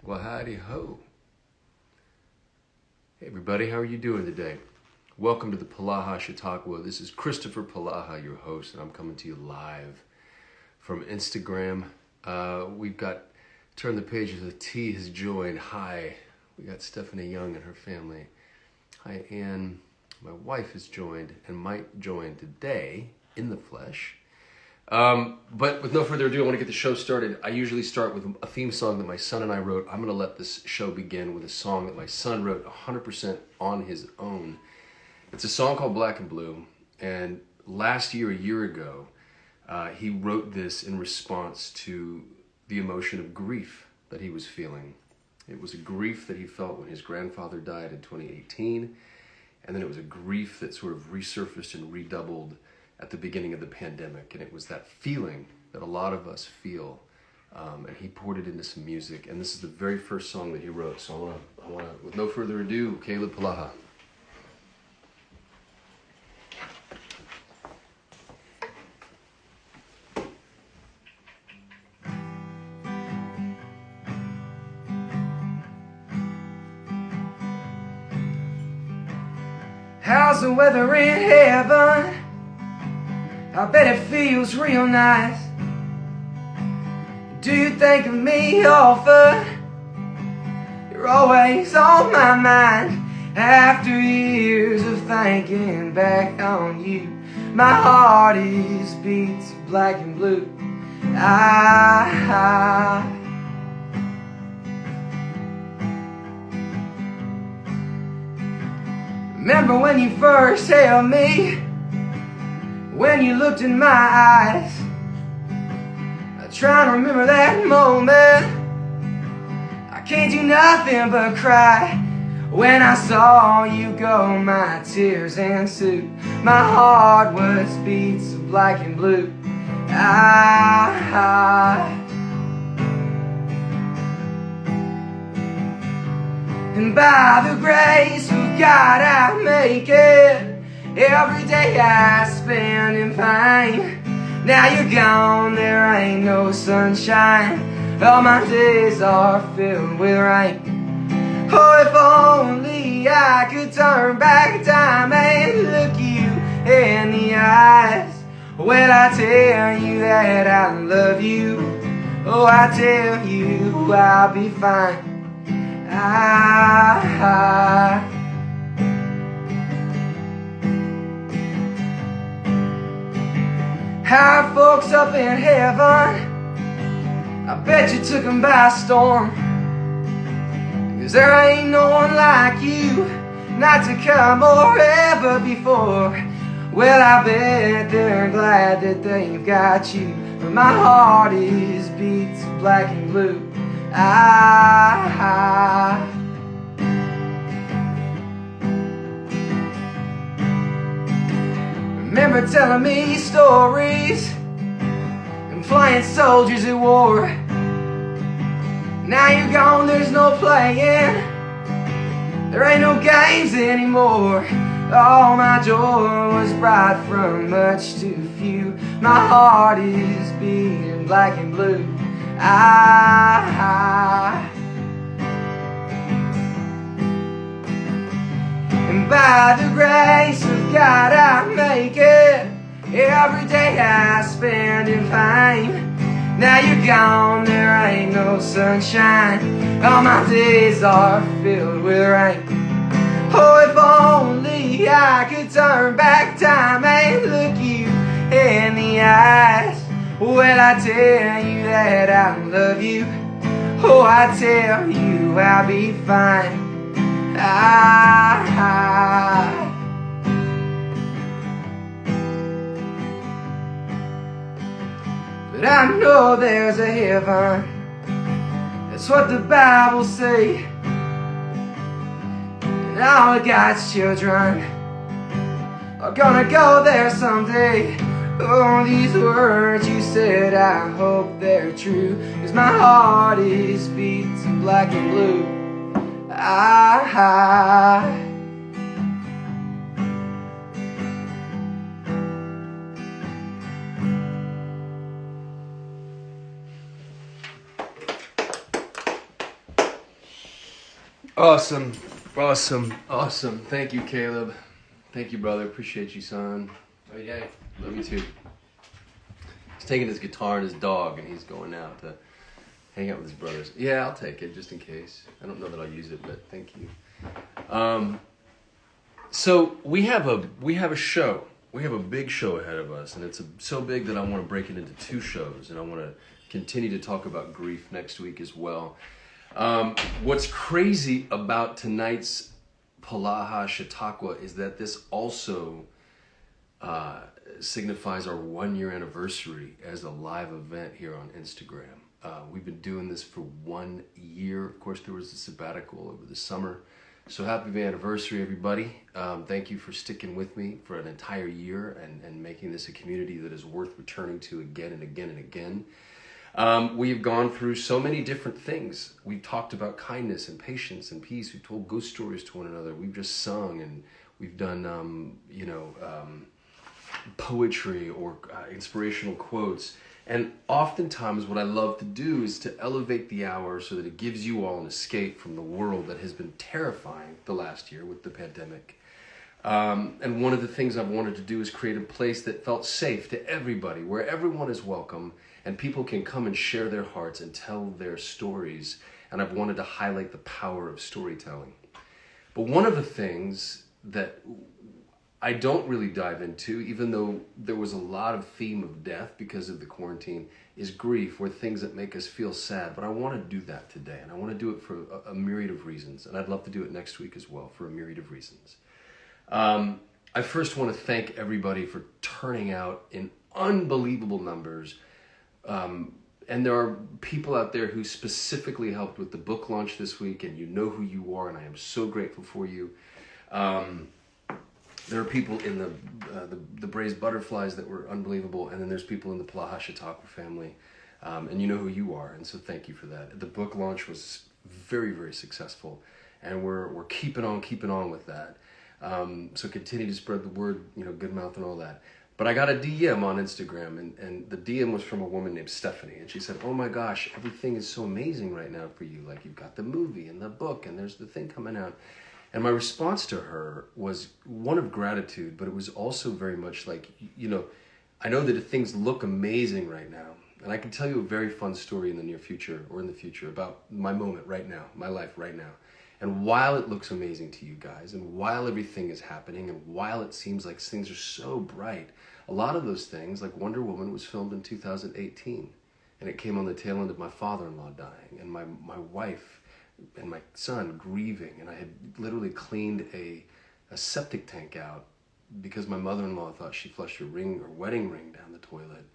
Well, howdy ho. Hey everybody, how are you doing today? Welcome to the Polaha Chautauqua. This is Kristoffer Polaha, your host, and I'm coming to you live from Instagram. We've got Turn the Pages, the T has joined. Hi. We got Stephanie Young and her family. Hi, Ann. My wife has joined and might join today in the flesh. But with no further ado, I want to get the show started. I usually start with a theme song that my son and I wrote. I'm going to let this show begin with a song that my son wrote 100% on his own. It's a song called Black and Blue. And last year, a year ago, he wrote this in response to the emotion of grief that he was feeling. It was a grief that he felt when his grandfather died in 2018. And then it was a grief that sort of resurfaced and redoubled at the beginning of the pandemic, and it was that feeling that a lot of us feel, and he poured it into some music, and this is the very first song that he wrote, so I want to, with no further ado, Caleb Polaha. How's the weather in heaven? I bet it feels real nice. Do you think of me often? You're always on my mind. After years of thinking back on you, my heart is beats black and blue. Remember when you first held me, when you looked in my eyes. I try to remember that moment. I can't do nothing but cry. When I saw you go, my tears ensued. My heart was beats of black and blue. And by the grace of God I make it. Every day I spend in pain. Now you're gone, there ain't no sunshine. All my days are filled with rain. Oh, if only I could turn back time and look you in the eyes. Well, I tell you that I love you. Oh, I tell you I'll be fine. Our folks up in heaven, I bet you took them by storm. 'Cause there ain't no one like you, not to come or ever before. Well, I bet they're glad that they've got you. But my heart is beats black and blue. Remember telling me stories and playing soldiers at war. Now you're gone, there's no playing. There ain't no games anymore. All my joy was brought from much too few. My heart is beating black and blue. And by the grace of God I make it. Every day I spend in pain. Now you're gone, there ain't no sunshine. All my days are filled with rain. Oh, if only I could turn back time and look you in the eyes. Well, I tell you that I love you. Oh, I tell you I'll be fine. But I know there's a heaven. That's what the Bible say. And all of God's children are gonna go there someday. Oh, these words you said, I hope they're true. 'Cause my heart is beats black and blue. Awesome. Thank you, Caleb. Thank you, brother. Appreciate you, son. Oh, yeah. Love you too. He's taking his guitar and his dog, and he's going out to hang out with his brothers. Yeah, I'll take it just in case. I don't know that I'll use it, but thank you. So we have a show. We have a big show ahead of us, and it's so big that I want to break it into 2 shows, and I want to continue to talk about grief next week as well. What's crazy about tonight's Polaha Chautauqua is that this also signifies our 1-year anniversary as a live event here on Instagram. We've been doing this for 1 year. Of course, there was a sabbatical over the summer. So happy anniversary, everybody. Thank you for sticking with me for an entire year and making this a community that is worth returning to again and again and again. We've gone through so many different things. We've talked about kindness and patience and peace. We've told ghost stories to one another. We've just sung, and we've done, poetry or inspirational quotes. And oftentimes what I love to do is to elevate the hour so that it gives you all an escape from the world that has been terrifying the last year with the pandemic. And one of the things I've wanted to do is create a place that felt safe to everybody, where everyone is welcome and people can come and share their hearts and tell their stories. And I've wanted to highlight the power of storytelling. But one of the things that I don't really dive into, even though there was a lot of theme of death because of the quarantine, is grief, or things that make us feel sad. But I want to do that today, and I want to do it for a myriad of reasons. And I'd love to do it next week as well for a myriad of reasons. I first want to thank everybody for turning out in unbelievable numbers. And there are people out there who specifically helped with the book launch this week, and you know who you are, and I am so grateful for you. There are people in the Braised Butterflies that were unbelievable, and then there's people in the Polaha Chautauqua family, and you know who you are, and so thank you for that. The book launch was very, very successful, and we're keeping on with that. So continue to spread the word, good mouth and all that. But I got a DM on Instagram, and the DM was from a woman named Stephanie, and she said, "Oh my gosh, everything is so amazing right now for you. Like, you've got the movie and the book, and there's the thing coming out." And my response to her was one of gratitude, but it was also very much like, I know that things look amazing right now. And I can tell you a very fun story in the near future or in the future about my moment right now, my life right now. And while it looks amazing to you guys, and while everything is happening, and while it seems like things are so bright, a lot of those things, like Wonder Woman, was filmed in 2018. And it came on the tail end of my father-in-law dying, and my wife and my son grieving, and I had literally cleaned a septic tank out because my mother-in-law thought she flushed her wedding ring down the toilet.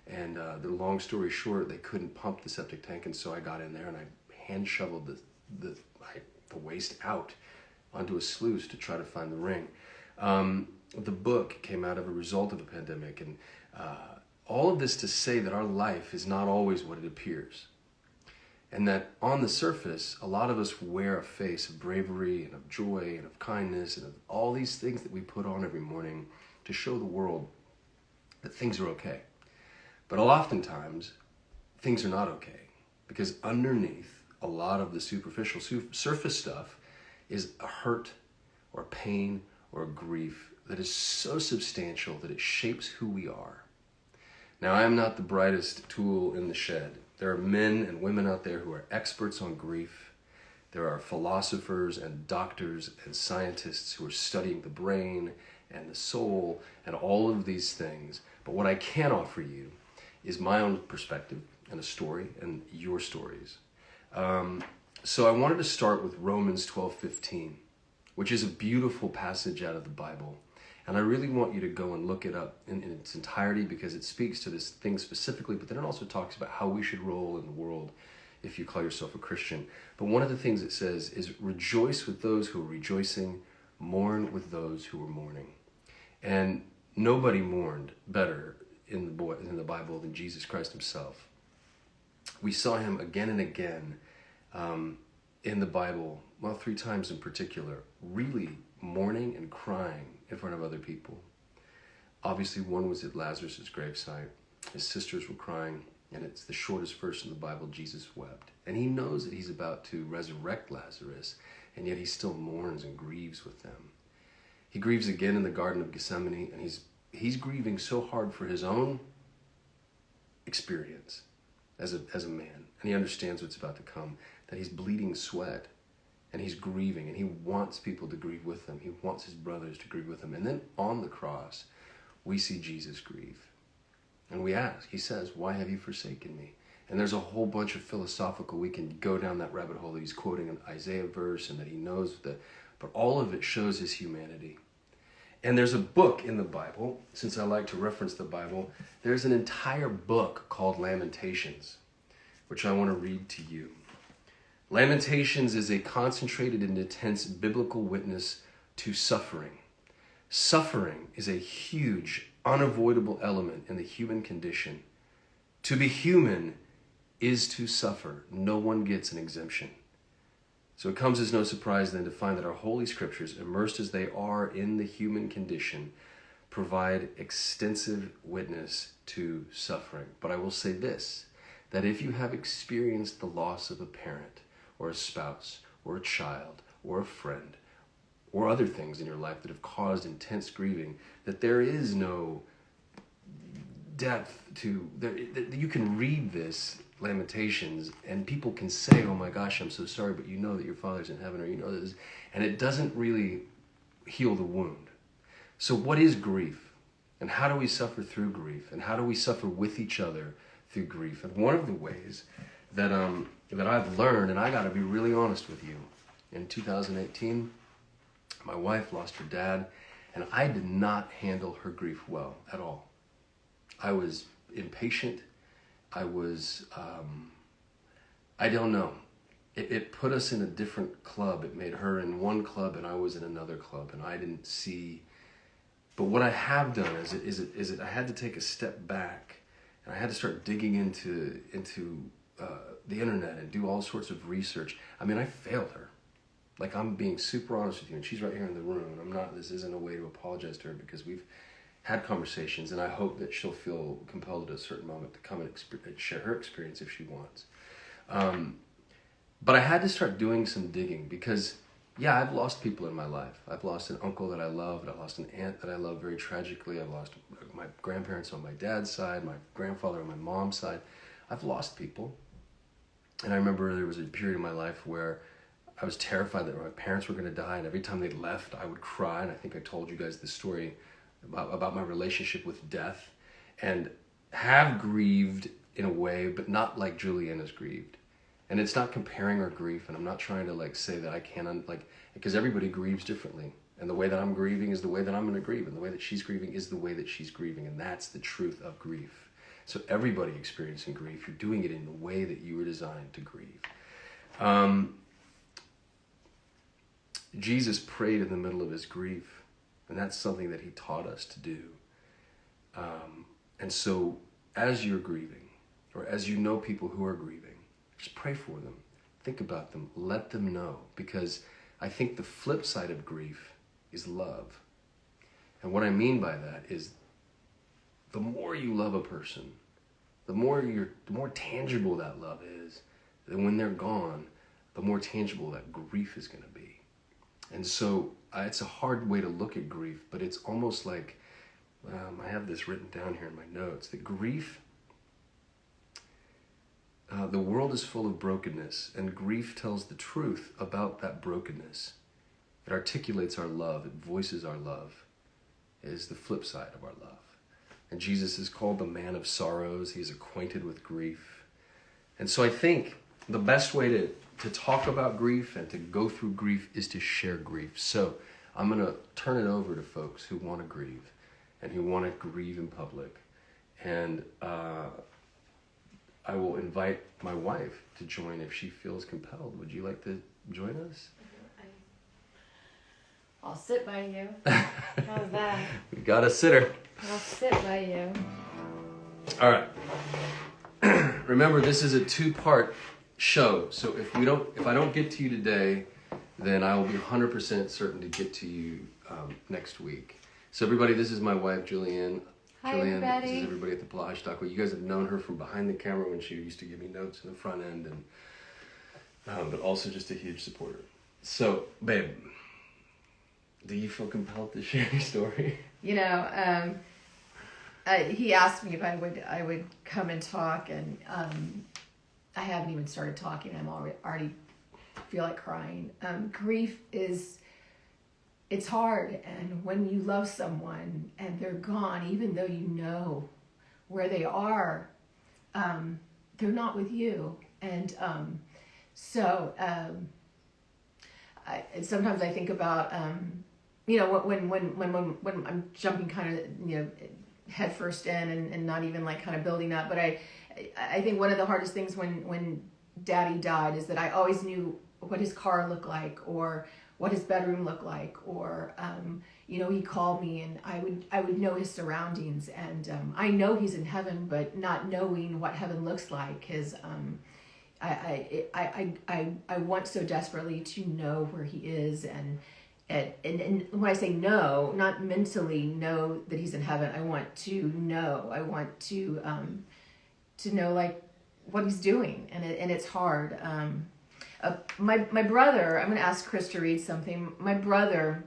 And the long story short, they couldn't pump the septic tank, and so I got in there and I hand shoveled the waste out onto a sluice to try to find the ring. The book came out of a result of a pandemic, and all of this to say that our life is not always what it appears. And that on the surface, a lot of us wear a face of bravery and of joy and of kindness and of all these things that we put on every morning to show the world that things are okay. But oftentimes, things are not okay, because underneath a lot of the superficial surface stuff is a hurt or pain or a grief that is so substantial that it shapes who we are. Now, I am not the brightest tool in the shed. There are men and women out there who are experts on grief. There are philosophers and doctors and scientists who are studying the brain and the soul and all of these things. But what I can offer you is my own perspective and a story and your stories. So I wanted to start with Romans 12:15, which is a beautiful passage out of the Bible. And I really want you to go and look it up in its entirety, because it speaks to this thing specifically, but then it also talks about how we should roll in the world if you call yourself a Christian. But one of the things it says is, rejoice with those who are rejoicing, mourn with those who are mourning. And nobody mourned better in the Bible than Jesus Christ himself. We saw him again and again in the Bible, 3 times in particular, really mourning and crying in front of other people. Obviously, one was at Lazarus' gravesite. His sisters were crying, and it's the shortest verse in the Bible. Jesus wept. And he knows that he's about to resurrect Lazarus, and yet he still mourns and grieves with them. He grieves again in the Garden of Gethsemane, and he's grieving so hard for his own experience as a man, and he understands what's about to come, that he's bleeding sweat, and he's grieving, and he wants people to grieve with him. He wants his brothers to grieve with him. And then on the cross, we see Jesus grieve. And we ask, he says, why have you forsaken me? And there's a whole bunch of philosophical, we can go down that rabbit hole that he's quoting an Isaiah verse and that he knows that, but all of it shows his humanity. And there's a book in the Bible, since I like to reference the Bible, there's an entire book called Lamentations, which I want to read to you. Lamentations is a concentrated and intense biblical witness to suffering. Suffering is a huge, unavoidable element in the human condition. To be human is to suffer. No one gets an exemption. So it comes as no surprise then to find that our holy scriptures, immersed as they are in the human condition, provide extensive witness to suffering. But I will say this, that if you have experienced the loss of a parent, or a spouse, or a child, or a friend, or other things in your life that have caused intense grieving, that there is no depth to, that you can read this Lamentations and people can say, oh my gosh, I'm so sorry, but you know that your Father's in heaven, or you know this, and it doesn't really heal the wound. So what is grief? And how do we suffer through grief? And how do we suffer with each other through grief? And one of the ways that I've learned, and I got to be really honest with you, in 2018, my wife lost her dad, and I did not handle her grief well at all. I was impatient. I was, I don't know. It put us in a different club. It made her in one club and I was in another club, and I didn't see. But what I have done is I had to take a step back, and I had to start digging into the internet and do all sorts of research. I mean, I failed her. Like, I'm being super honest with you, and she's right here in the room, and I'm not, this isn't a way to apologize to her, because we've had conversations, and I hope that she'll feel compelled at a certain moment to come and share her experience if she wants. But I had to start doing some digging, because, yeah, I've lost people in my life. I've lost an uncle that I loved. I lost an aunt that I loved very tragically. I've lost my grandparents on my dad's side, my grandfather on my mom's side. I've lost people. And I remember there was a period in my life where I was terrified that my parents were going to die, and every time they left, I would cry. And I think I told you guys this story about my relationship with death, and have grieved in a way, but not like Julianne has grieved. And it's not comparing our grief, and I'm not trying to like say that I can't, because everybody grieves differently. And the way that I'm grieving is the way that I'm going to grieve, and the way that she's grieving is the way that she's grieving, and that's the truth of grief. So everybody experiencing grief, you're doing it in the way that you were designed to grieve. Jesus prayed in the middle of his grief, and that's something that he taught us to do. And so as you're grieving, or as you know people who are grieving, just pray for them. Think about them. Let them know. Because I think the flip side of grief is love. And what I mean by that is the more you love a person, the more tangible that love is. And when they're gone, the more tangible that grief is going to be. And so it's a hard way to look at grief, but it's almost like, I have this written down here in my notes, that grief, the world is full of brokenness, and grief tells the truth about that brokenness. It articulates our love, it voices our love. It is the flip side of our love. And Jesus is called the man of sorrows. He's acquainted with grief. And so I think the best way to talk about grief and to go through grief is to share grief. So I'm going to turn it over to folks who want to grieve and who want to grieve in public. And I will invite my wife to join if she feels compelled. Would you like to join us? I'll sit by you. How's that? We got a sitter. I'll sit by you. All right. Remember, this is a 2-part show. So if I don't get to you today, then I will be 100% certain to get to you next week. So everybody, this is my wife, Julianne. Hi, Julianne, everybody. This is everybody at the Polaha Chautauqua. You guys have known her from behind the camera when she used to give me notes in the front end, and but also just a huge supporter. So, babe, do you feel compelled to share your story? You know, he asked me if I would come and talk, and I haven't even started talking. I'm already feel like crying. Grief it's hard, and when you love someone and they're gone, even though you know where they are, they're not with you, and sometimes I think about when I'm jumping kind of head first in and not even like kind of building up, but I think one of the hardest things when Daddy died is that I always knew what his car looked like, or what his bedroom looked like, or he called me and I would know his surroundings, and I know he's in heaven, but not knowing what heaven looks like. I want so desperately to know where he is, and when I say know, not mentally know that he's in heaven. I want to know. I want to know like what he's doing, and it's hard. My brother, I'm going to ask Chris to read something. My brother,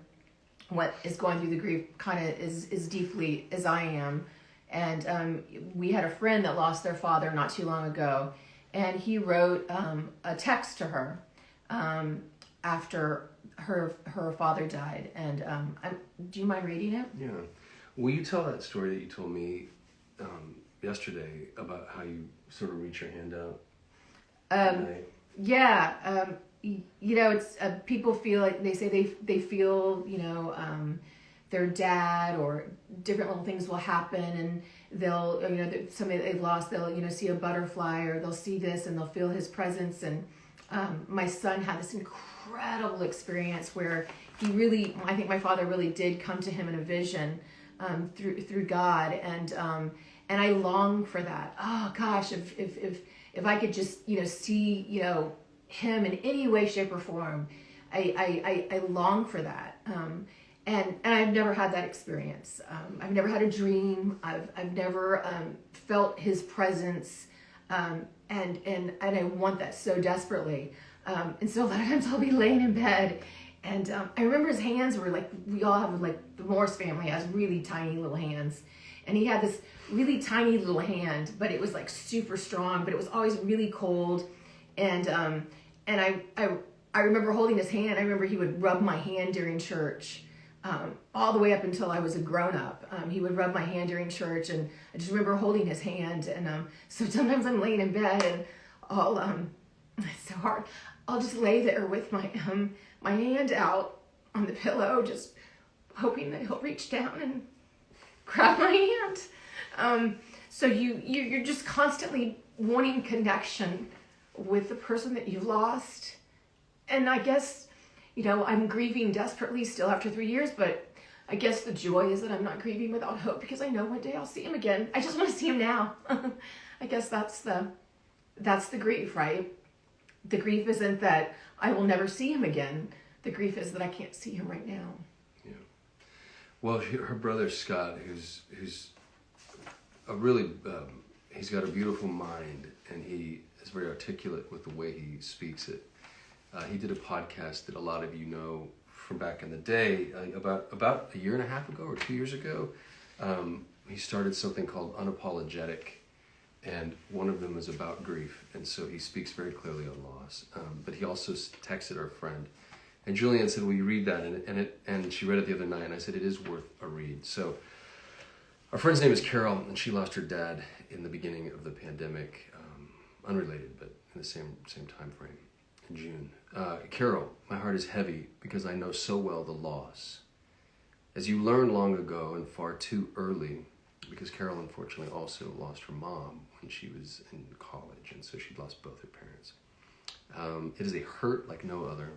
what is going through the grief kind of is deeply as I am. And we had a friend that lost their father not too long ago. And he wrote a text to her after her father died. And do you mind reading it? Yeah. Will you tell that story that you told me yesterday about how you sort of reach your hand out? Yeah, it's people feel like they say they feel their dad, or different little things will happen, and they'll somebody they've lost, they'll see a butterfly, or they'll see this and they'll feel his presence. And my son had this incredible experience where I think my father really did come to him in a vision through God, and I long for that. Oh gosh, if I could just see him in any way, shape, or form, I long for that. And I've never had that experience. I've never had a dream. I've never felt his presence, and I want that so desperately. And so a lot of times I'll be laying in bed, and I remember his hands were like, we all have, like, the Morris family has really tiny little hands. And he had this really tiny little hand, but it was like super strong, but it was always really cold. And I remember holding his hand. I remember he would rub my hand during church, all the way up until I was a grown up. He would rub my hand during church, and I just remember holding his hand. And so sometimes I'm laying in bed, and it's so hard. I'll just lay there with my hand out on the pillow, just hoping that he'll reach down and grab my hand. So you're just constantly wanting connection with the person that you've lost. And I guess, I'm grieving desperately still after 3 years, but I guess the joy is that I'm not grieving without hope, because I know one day I'll see him again. I just want to see him now. I guess that's the grief, right? The grief isn't that I will never see him again. The grief is that I can't see him right now. Yeah. Well, her brother Scott, who's a really, he's got a beautiful mind, and he is very articulate with the way he speaks it. He did a podcast that a lot of you know from back in the day, about a year and a half ago or 2 years ago. He started something called Unapologetic, and one of them is about grief, and so he speaks very clearly on loss. But he also texted our friend, and Julianne said, "Will you read that?" And she read it the other night, and I said, "It is worth a read." So our friend's name is Carol, and she lost her dad in the beginning of the pandemic, unrelated, but in the same time frame, in June. Carol, my heart is heavy because I know so well the loss. As you learned long ago and far too early, because Carol unfortunately also lost her mom when she was in college, and so she'd lost both her parents. It is a hurt like no other.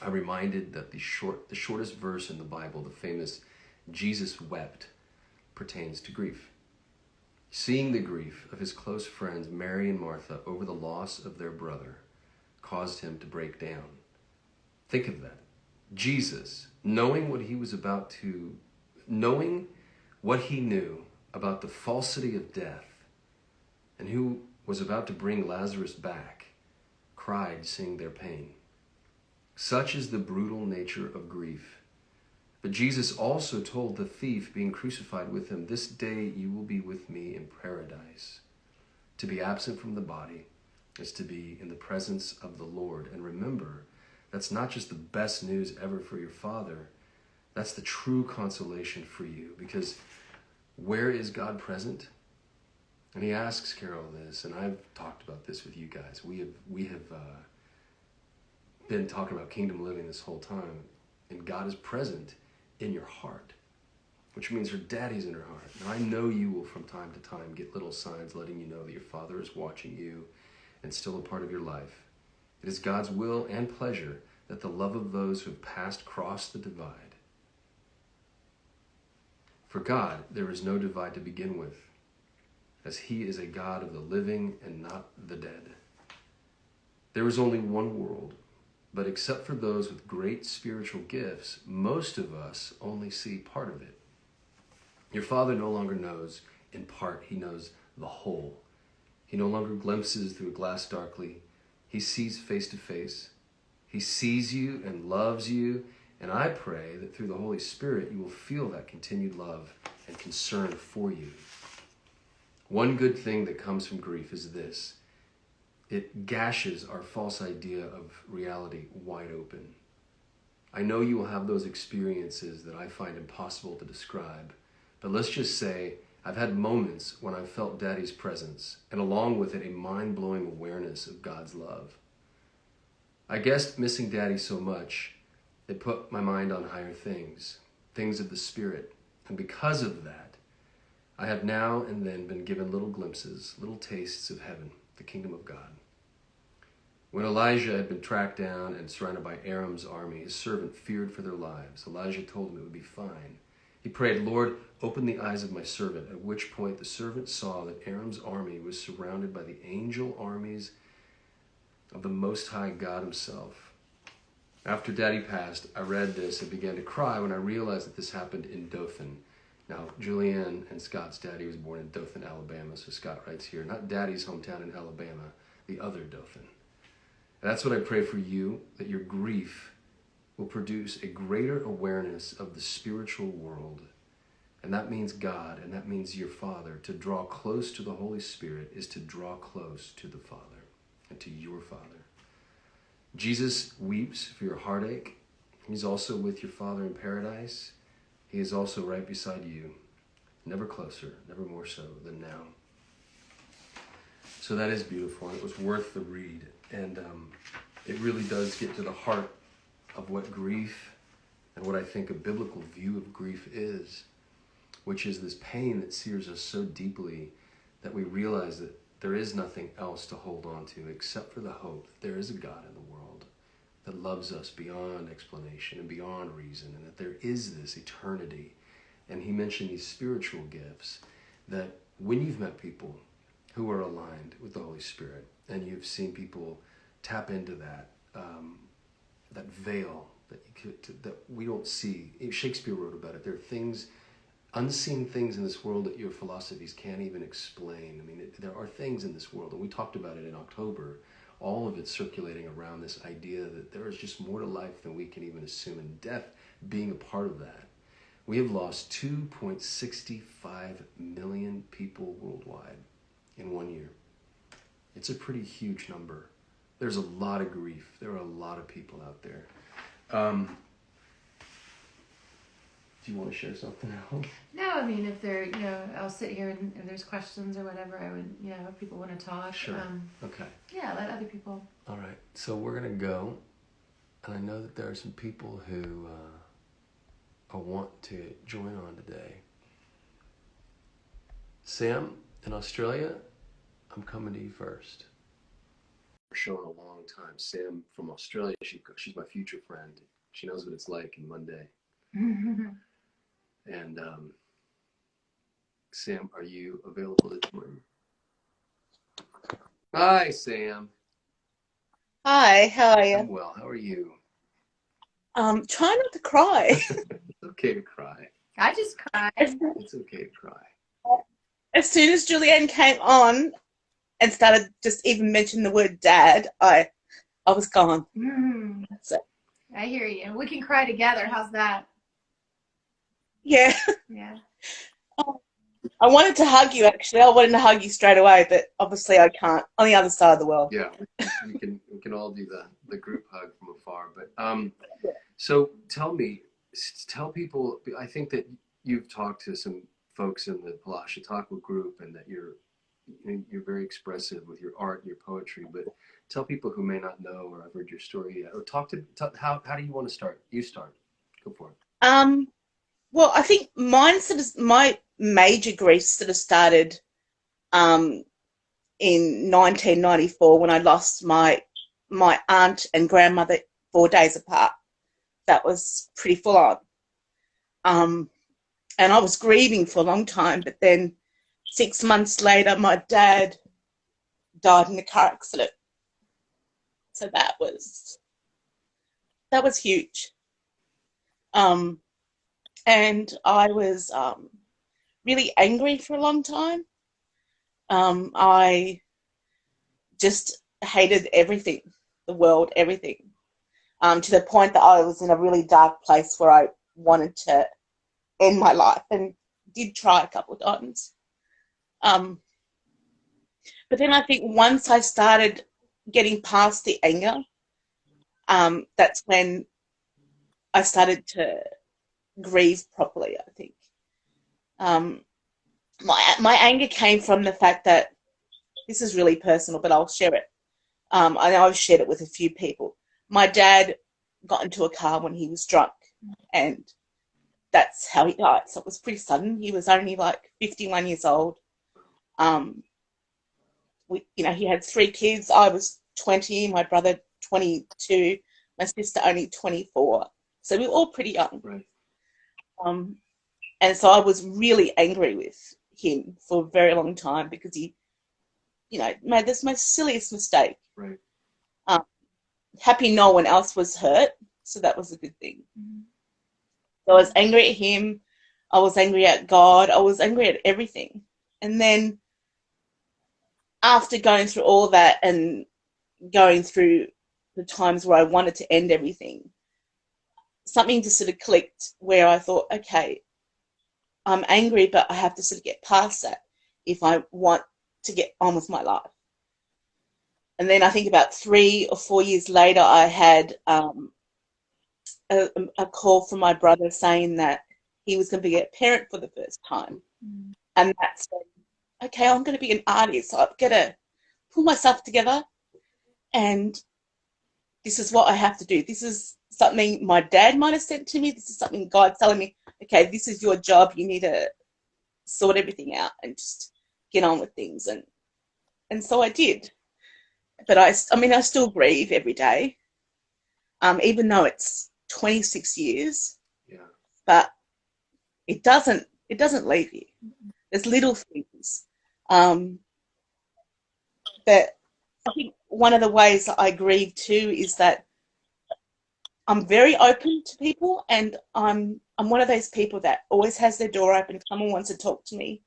I'm reminded that the shortest verse in the Bible, the famous Jesus wept, pertains to grief. Seeing the grief of his close friends Mary and Martha over the loss of their brother caused him to break down. Think of that. Jesus, knowing what he knew about the falsity of death, and who was about to bring Lazarus back, cried, seeing their pain. Such is the brutal nature of grief. But Jesus also told the thief being crucified with him, "This day you will be with me in paradise." To be absent from the body is to be in the presence of the Lord. And remember, that's not just the best news ever for your Father. That's the true consolation for you. Because where is God present? And he asks Carol this, and I've talked about this with you guys. We have been talking about kingdom living this whole time, and God is present in your heart, which means her daddy's in her heart. Now I know you will from time to time get little signs letting you know that your Father is watching you and still a part of your life. It is God's will and pleasure that the love of those who have passed cross the divide. For God, there is no divide to begin with, as he is a God of the living and not the dead. There is only one world, but except for those with great spiritual gifts, most of us only see part of it. Your Father no longer knows in part, he knows the whole. He no longer glimpses through a glass darkly. He sees face to face. He sees you and loves you, and I pray that through the Holy Spirit you will feel that continued love and concern for you. One good thing that comes from grief is this: it gashes our false idea of reality wide open. I know you will have those experiences that I find impossible to describe, but let's just say I've had moments when I've felt Daddy's presence, and along with it a mind-blowing awareness of God's love. I guess missing Daddy so much, it put my mind on higher things, things of the Spirit, and because of that, I have now and then been given little glimpses, little tastes of heaven, the kingdom of God. When Elijah had been tracked down and surrounded by Aram's army, his servant feared for their lives. Elijah told him it would be fine. He prayed, "Lord, open the eyes of my servant," at which point the servant saw that Aram's army was surrounded by the angel armies of the Most High God himself. After Daddy passed, I read this and began to cry when I realized that this happened in Dothan. Now, Julianne and Scott's daddy was born in Dothan, Alabama, so Scott writes here, not Daddy's hometown in Alabama, the other Dothan. And that's what I pray for you, that your grief will produce a greater awareness of the spiritual world. And that means God, and that means your Father. To draw close to the Holy Spirit is to draw close to the Father and to your Father. Jesus weeps for your heartache. He's also with your Father in paradise. He is also right beside you, never closer, never more so than now. So that is beautiful, and it was worth the read. And it really does get to the heart of what grief and what I think a biblical view of grief is, which is this pain that sears us so deeply that we realize that there is nothing else to hold on to except for the hope that there is a God in the world that loves us beyond explanation and beyond reason, and that there is this eternity. And he mentioned these spiritual gifts, that when you've met people who are aligned with the Holy Spirit, and you've seen people tap into that, that veil that we don't see. Shakespeare wrote about it. There are things, unseen things in this world that your philosophies can't even explain. I mean, there are things in this world, and we talked about it in October, all of it circulating around this idea that there is just more to life than we can even assume, and death being a part of that. We have lost 2.65 million people worldwide in 1 year. It's a pretty huge number. There's a lot of grief. There are a lot of people out there. Do you want to share something else? No, I mean, if they're, I'll sit here and if there's questions or whatever, I would, if people want to talk. Sure. Okay. Yeah, let other people. All right. So we're going to go. And I know that there are some people who want to join on today. Sam, in Australia, I'm coming to you first. Show in a long time. Sam from Australia, she's my future friend. She knows what it's like in Monday. And Sam, are you available to join? Hi, Sam. Hi, how are you? I'm well. How are you? Try not to cry. It's okay to cry. I just cried. It's okay to cry. As soon as Julianne came on and started just even mentioning the word dad, I was gone. Mm. So, I hear you. We can cry together. How's that? Yeah. Yeah. I wanted to hug you, actually. I wanted to hug you straight away, but obviously I can't. On the other side of the world. Yeah, we can all do the group hug from afar. But so tell people. I think that you've talked to some folks in the Polaha Chautauqua group, and that you're very expressive with your art and your poetry. But tell people who may not know or have heard your story yet, or how do you want to start? You start. Go for it. Well, I think my major grief sort of started um, in 1994 when I lost my aunt and grandmother 4 days apart. That was pretty full on. Um, and I was grieving for a long time, but then 6 months later, my dad died in a car accident. So that was huge. Um, and I was really angry for a long time. I just hated everything, the world, everything, to the point that I was in a really dark place where I wanted to end my life and did try a couple of times. But then I think once I started getting past the anger, that's when I started to grieve properly, I think. Um, my anger came from the fact that this is really personal, but I'll share it. I know I've shared it with a few people. My dad got into a car when he was drunk, and that's how he died. So it was pretty sudden. He was only like 51 years old. He had 3 kids. I was 20, my brother 22, my sister only 24. So we were all pretty young. Right. And so I was really angry with him for a very long time because he, made this most silliest mistake. Right. Happy no one else was hurt, so that was a good thing. Mm-hmm. So I was angry at him. I was angry at God. I was angry at everything. And then after going through all that and going through the times where I wanted to end everything, something just sort of clicked where I thought, okay, I'm angry, but I have to sort of get past that if I want to get on with my life. And then I think about 3 or 4 years later, I had a call from my brother saying that he was going to be a parent for the first time. Mm. And that's when, okay, I'm going to be an artist. So I've got to pull myself together, and this is what I have to do. This is something my dad might have said to me. This is something God's telling me, okay, this is your job. You need to sort everything out and just get on with things. And so I did. But I still grieve every day, even though it's 26 years. Yeah. But it doesn't leave you. There's little things that I think one of the ways that I grieve too is that I'm very open to people, and I'm one of those people that always has their door open. If someone wants to talk to me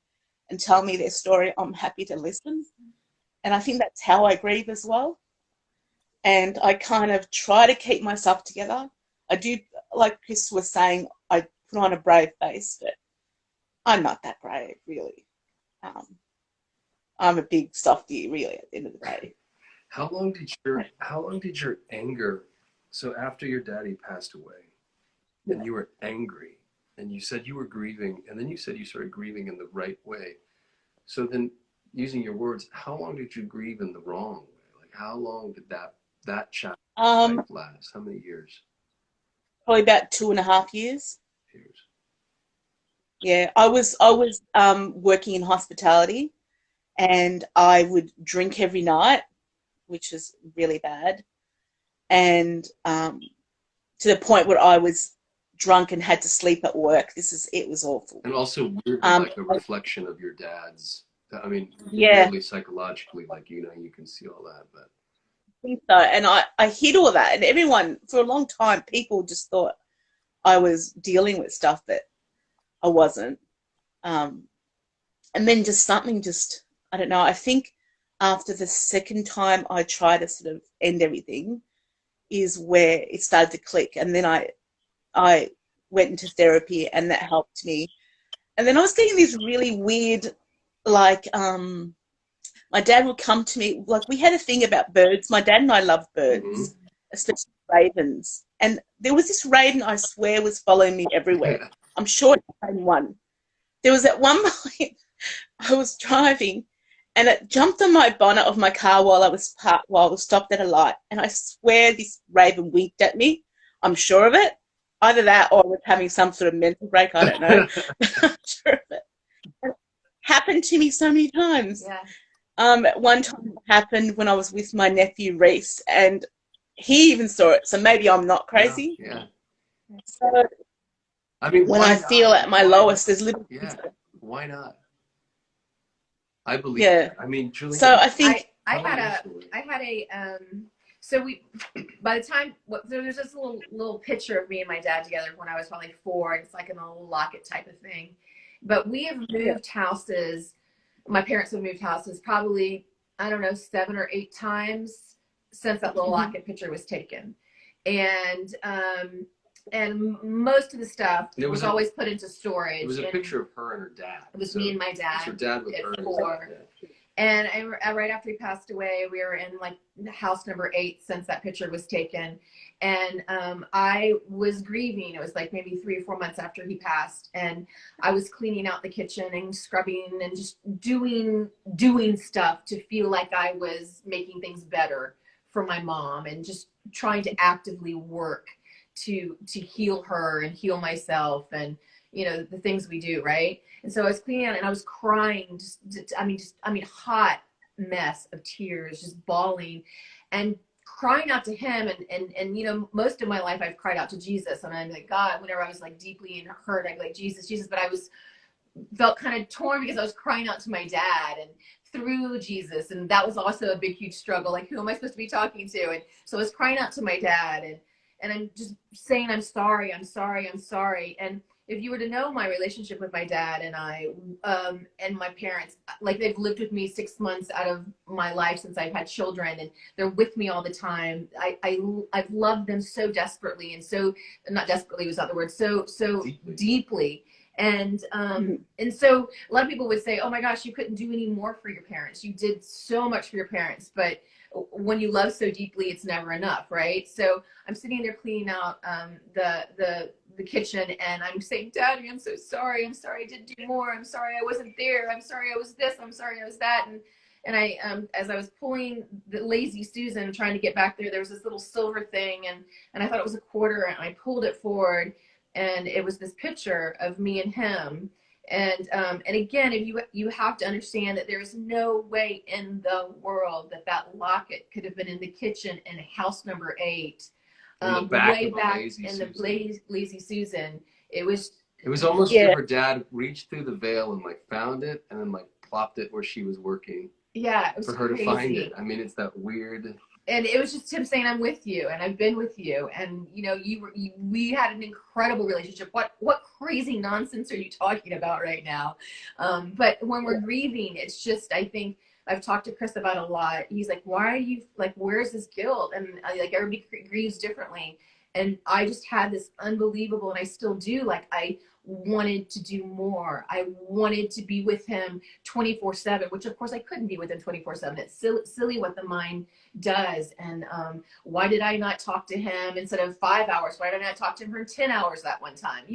and tell me their story, I'm happy to listen. And I think that's how I grieve as well. And I kind of try to keep myself together. I do, like Chris was saying, I put on a brave face, but I'm not that brave, really. I'm a big softie, really, at the end of the day. How long did your anger? So after your daddy passed away, and you were angry, and you said you were grieving, and then you said you started grieving in the right way. So then, using your words, how long did you grieve in the wrong way? Like, how long did that chapter last? How many years? Probably about 2.5 years. Yeah, I was working in hospitality, and I would drink every night, which was really bad, and to the point where I was drunk and had to sleep at work. It was awful. And also weirdly like a reflection of your dad's. I mean, yeah, weirdly psychologically, like, you can see all that, but I think so. And I hid all that, and everyone for a long time, people just thought I was dealing with stuff that I wasn't. And then I don't know. I think after the second time I tried to sort of end everything, is where it started to click. And then I went into therapy, and that helped me. And then I was getting these really weird, like, my dad would come to me, like, we had a thing about birds. My dad and I love birds, especially ravens. And there was this raven, I swear, was following me everywhere. I'm sure it's the same one. There was at one point I was driving, and it jumped on my bonnet of my car while I was stopped at a light. And I swear this raven winked at me. I'm sure of it. Either that or I was having some sort of mental break. I don't know. I'm sure of it. It happened to me so many times. Yeah. One time it happened when I was with my nephew Reese, and he even saw it. So maybe I'm not crazy. Yeah. So I mean, when I feel at my lowest, there's little. Yeah. Why not? I believe. Yeah. I mean, Julie. So I think I had a so we, by the time, there's this little picture of me and my dad together when I was probably 4, and it's like an old locket type of thing. But we have moved houses. My parents have moved houses probably, I don't know, 7 or 8 times since that little locket picture was taken. And most of the stuff was always put into storage. It was a picture of her and her dad. It was me and my dad. Her dad with her. At 4. And right after he passed away, we were in like house number 8 since that picture was taken. And I was grieving. It was like maybe 3 or 4 months after he passed. And I was cleaning out the kitchen and scrubbing and just doing stuff to feel like I was making things better for my mom, and just trying to actively work to heal her and heal myself, and the things we do, right? And so I was cleaning out and I was crying, hot mess of tears, just bawling and crying out to him. And most of my life I've cried out to Jesus, and I'm like, God, whenever I was like deeply hurt, I'd be like, Jesus, but I felt kind of torn because I was crying out to my dad and through Jesus. And that was also a big, huge struggle. Like, who am I supposed to be talking to? And so I was crying out to my dad, and I'm just saying, I'm sorry. And if you were to know my relationship with my dad and I, and my parents, like, they've lived with me 6 months out of my life since I've had children, and they're with me all the time. I've loved them so desperately, and so, not desperately was not the word, so deeply. And so a lot of people would say, oh my gosh, you couldn't do any more for your parents. You did so much for your parents, but when you love so deeply, it's never enough, right? So I'm sitting there cleaning out the kitchen, and I'm saying, Daddy, I'm so sorry. I'm sorry I didn't do more. I'm sorry I wasn't there. I'm sorry I was this. I'm sorry I was that. And I, as I was pulling the Lazy Susan, trying to get back there was this little silver thing, and I thought it was a quarter, and I pulled it forward, and it was this picture of me and him. And again, if you have to understand that there's no way in the world that locket could have been in the kitchen in house number 8, way back in the Lazy Susan. It was almost like her dad reached through the veil and like found it, and then like plopped it where she was working. Yeah, it was for her crazy to find it. I mean, it's that weird. And it was just him saying, I'm with you, and I've been with you, and we had an incredible relationship. What crazy nonsense are you talking about right now? But when we're grieving, it's just, I think I've talked to Chris about a lot. He's like, why are you like, where's this guilt? And like, everybody grieves differently, and I just had this unbelievable, and I still do, like, I wanted to do more. I wanted to be with him 24/7, which of course I couldn't be with him 24/7. It's silly what the mind does. And why did I not talk to him instead of 5 hours? Why did I not talk to him for 10 hours that one time?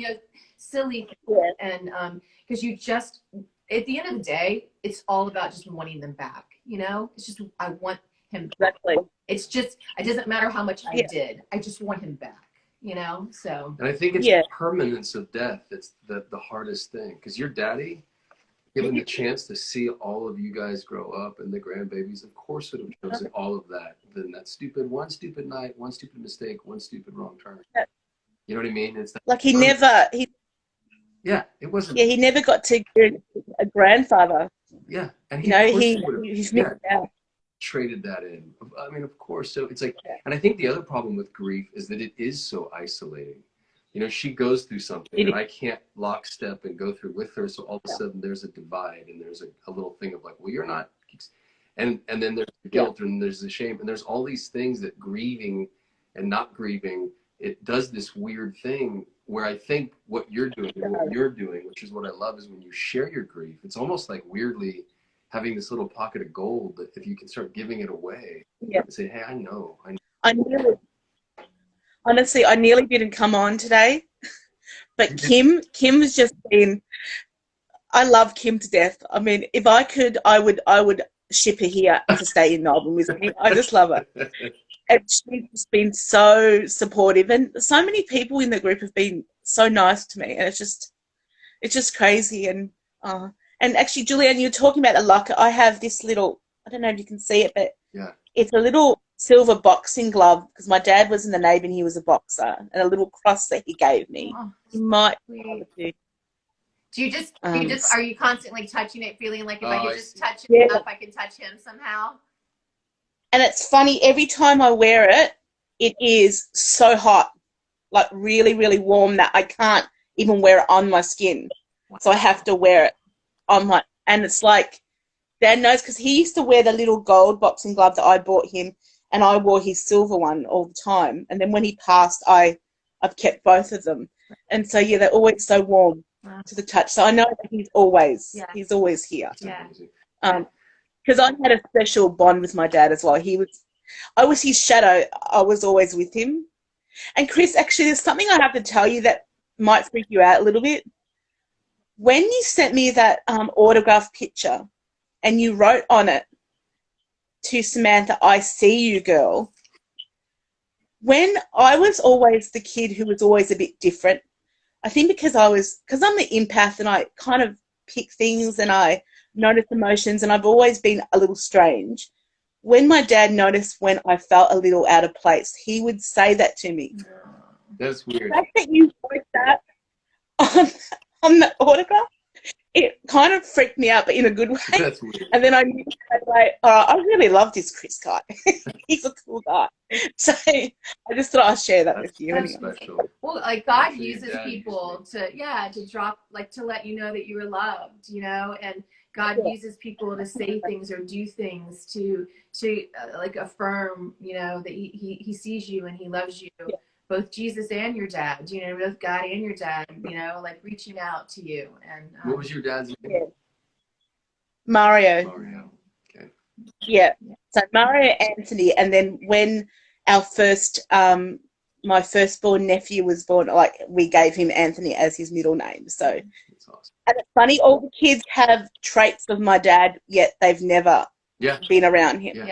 Silly. Yeah. And because you just, at the end of the day, it's all about just wanting them back. It's just, I want him back. Exactly. It's just, it doesn't matter how much I did. I just want him back. So. And I think it's the permanence of death that's the hardest thing. Because your daddy, given the chance to see all of you guys grow up and the grandbabies, of course would have chosen all of that than that one stupid night, one stupid mistake, one stupid wrong turn. You know what I mean? It's that like he never got to get a grandfather. Yeah, and he's missed out. Traded that in. I mean, of course. So it's like, and I think the other problem with grief is that it is so isolating. She goes through something, and I can't lockstep and go through with her. So all of a sudden, there's a divide, and there's a little thing of like, well, you're not, and then there's the guilt, and there's the shame, and there's all these things that grieving and not grieving, it does this weird thing where I think what you're doing and what you're doing, which is what I love, is when you share your grief, it's almost like weirdly having this little pocket of gold that if you can start giving it away and say, hey, I know. I honestly, I nearly didn't come on today, but Kim's just been, I love Kim to death. I mean, if I could, I would ship her here to stay in Melbourne with me. I just love her. And she's just been so supportive, and so many people in the group have been so nice to me, and it's just crazy. And actually, Julianne, you're talking about the locker. I have this little, I don't know if you can see it, but it's a little silver boxing glove because my dad was in the Navy and he was a boxer, and a little cross that he gave me. You might do you just are you constantly touching it, feeling like if I could just touch it enough, I can touch him somehow? And it's funny, every time I wear it, it is so hot, like really, really warm that I can't even wear it on my skin. So I have to wear it on my, and it's like, Dad knows because he used to wear the little gold boxing glove that I bought him, and I wore his silver one all the time. And then when he passed, I've kept both of them. And so, yeah, they're always so warm to the touch. So I know that he's always here. Yeah. Because I had a special bond with my dad as well. I was his shadow. I was always with him. And Chris, actually, there's something I have to tell you that might freak you out a little bit. When you sent me that autograph picture and you wrote on it, to Samantha, I see you, girl. When I was always the kid who was always a bit different, I think because I'm the empath and I kind of pick things and I notice emotions, and I've always been a little strange. When my dad noticed when I felt a little out of place, he would say that to me. That's weird. The fact that you wrote that on the autograph, it kind of freaked me out, but in a good way. That's weird. And then I knew straight away, I really love this Chris guy. He's a cool guy. So I just thought I'd share that with you. That's special. Well, like God uses people to drop, like to let you know that you are loved, and God uses people to say things or do things to like affirm, that he sees you and he loves you. Yeah. Both Jesus and your dad, both God and your dad, like reaching out to you. And what was your dad's name? Yeah. Mario. Okay. Yeah. So Mario Anthony, and then when our first, my firstborn nephew was born, like we gave him Anthony as his middle name. So. That's awesome. And it's funny, all the kids have traits of my dad, yet they've never been around him.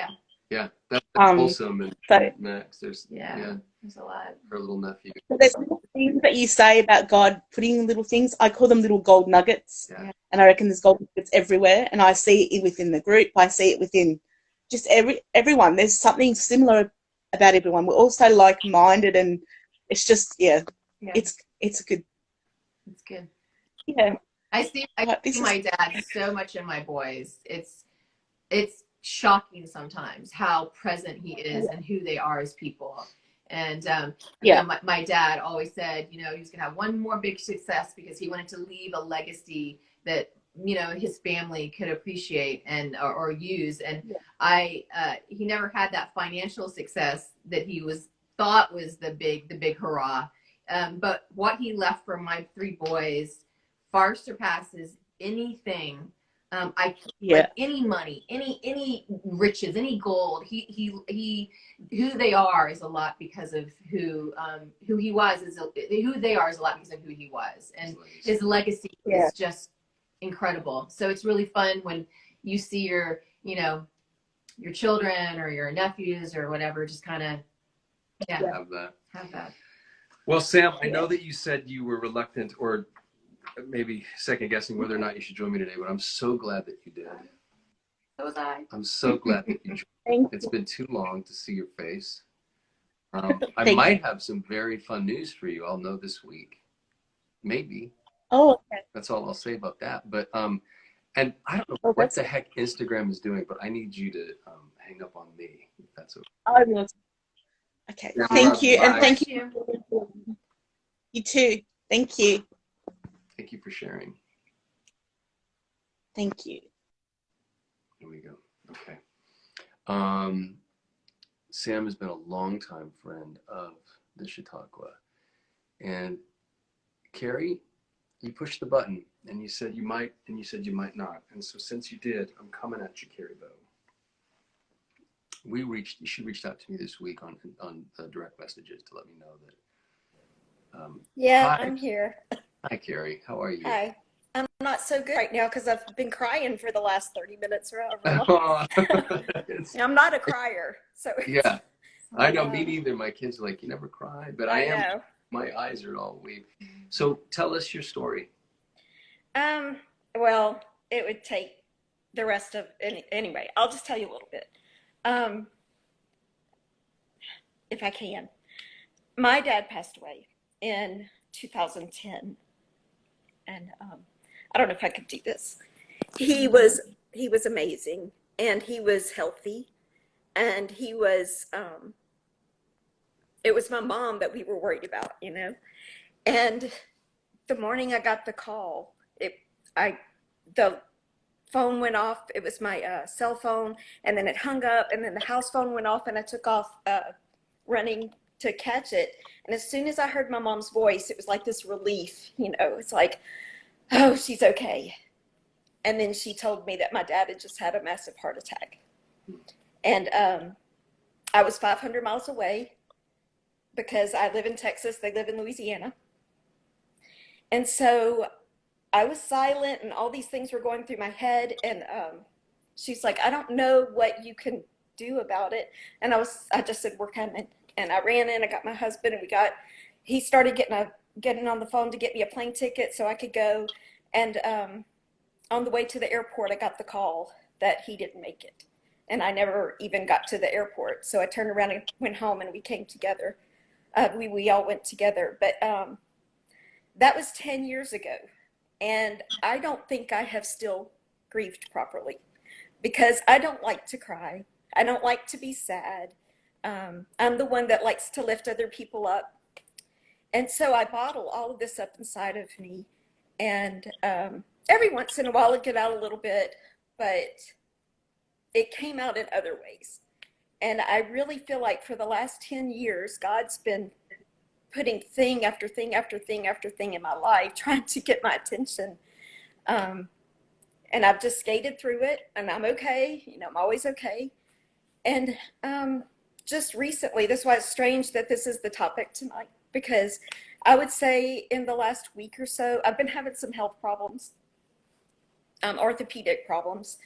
Yeah. That's wholesome. And so, Max, there's a lot. Her little nephew. So there's little things that you say about God putting little things. I call them little gold nuggets. Yeah. And I reckon there's gold nuggets everywhere. And I see it within the group. I see it within just everyone. There's something similar about everyone. We're all so like-minded, and it's just, it's good. It's good. Yeah. I see my dad so much in my boys. It's shocking sometimes how present he is and who they are as people. And my dad always said, he was gonna have one more big success because he wanted to leave a legacy that his family could appreciate and or use. And he never had that financial success that he thought was the big hurrah. But what he left for my three boys far surpasses anything. Like any money, any riches, any gold. He who they are is a lot because of who he was. Who they are is a lot because of who he was, and his legacy is just incredible. So it's really fun when you see your children or your nephews or whatever just kind of have that. Well, Sam, I know that you said you were reluctant or maybe second guessing whether or not you should join me today, but I'm so glad that you did. So was I. I'm so glad that you joined. It's been too long to see your face. I might have some very fun news for you. I'll know this week. Maybe. Oh, okay. That's all I'll say about that. But and I don't know what the heck Instagram is doing, but I need you to hang up on me if that's okay. I will. Okay. Thank you, and thank you. You too. Thank you. Thank you for sharing. Thank you. Here we go. Okay. Sam has been a longtime friend of the Chautauqua. And Carrie, you pushed the button and you said you might, and you said you might not. And so since you did, I'm coming at you, Carrie Bow. She reached out to me this week on direct messages to let me know that. Yeah, Hi, I'm here. hi, Carrie. How are you? Hi. I'm not so good right now because I've been crying for the last 30 minutes or however long. I'm not a crier, so Yeah, I know. Me um, neither. My kids are like, you never cry, but I I am. know. My eyes are all weep. So tell us your story. Um, well, it would take the rest of anyway. I'll just tell you a little bit, um, if I can. My dad passed away in 2010, and I don't know if I could do this. He was amazing, and he was healthy, and he was it was my mom that we were worried about, you know. And the morning I got the call, the phone went off. It was my cell phone, and then it hung up, and then the house phone went off, and I took off running to catch it. And as soon as I heard my mom's voice, it was like this relief, you know. It's like, oh, she's okay. And then she told me that my dad had just had a massive heart attack. And I was 500 miles away because I live in Texas, they live in Louisiana. And so I was silent and all these things were going through my head. And she's like, I don't know what you can do about it. And I just said, we're coming. And I ran in, I got my husband, and he started getting on the phone to get me a plane ticket so I could go. And on the way to the airport, I got the call that he didn't make it. And I never even got to the airport. So I turned around and went home, and we came together. We all went together. But that was 10 years ago. And I don't think I have still grieved properly because I don't like to cry. I don't like to be sad. I'm the one that likes to lift other people up. And so I bottle all of this up inside of me. And every once in a while it get out a little bit, but it came out in other ways. And I really feel like for the last 10 years, God's been putting thing after thing after thing after thing in my life, trying to get my attention. And I've just skated through it, and I'm okay. You know, I'm always okay. And just recently, that's why it's strange that this is the topic tonight, because I would say in the last week or so, I've been having some health problems, orthopedic problems.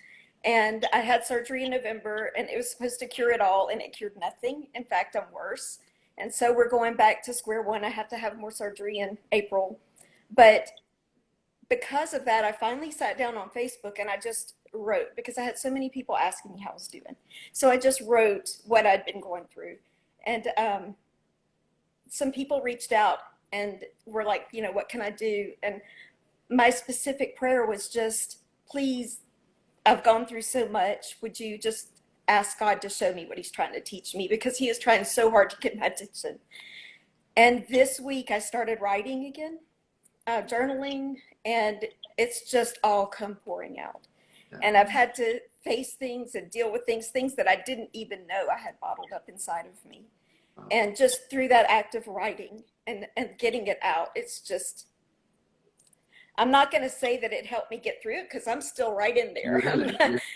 And I had surgery in November, and it was supposed to cure it all, and it cured nothing. In fact, I'm worse. And so we're going back to square one. I have to have more surgery in April. But because of that, I finally sat down on Facebook and I just wrote, because I had so many people asking me how I was doing. So I just wrote what I'd been going through. And some people reached out and were like, you know, what can I do? And my specific prayer was just, please, I've gone through so much. Would you just ask God to show me what he's trying to teach me, because he is trying so hard to get my attention. And this week I started writing again, journaling, and it's just all come pouring out. Yeah. And I've had to face things and deal with things that I didn't even know I had bottled up inside of me. Wow. And just through that act of writing and getting it out, it's just, I'm not going to say that it helped me get through it, because I'm still right in there.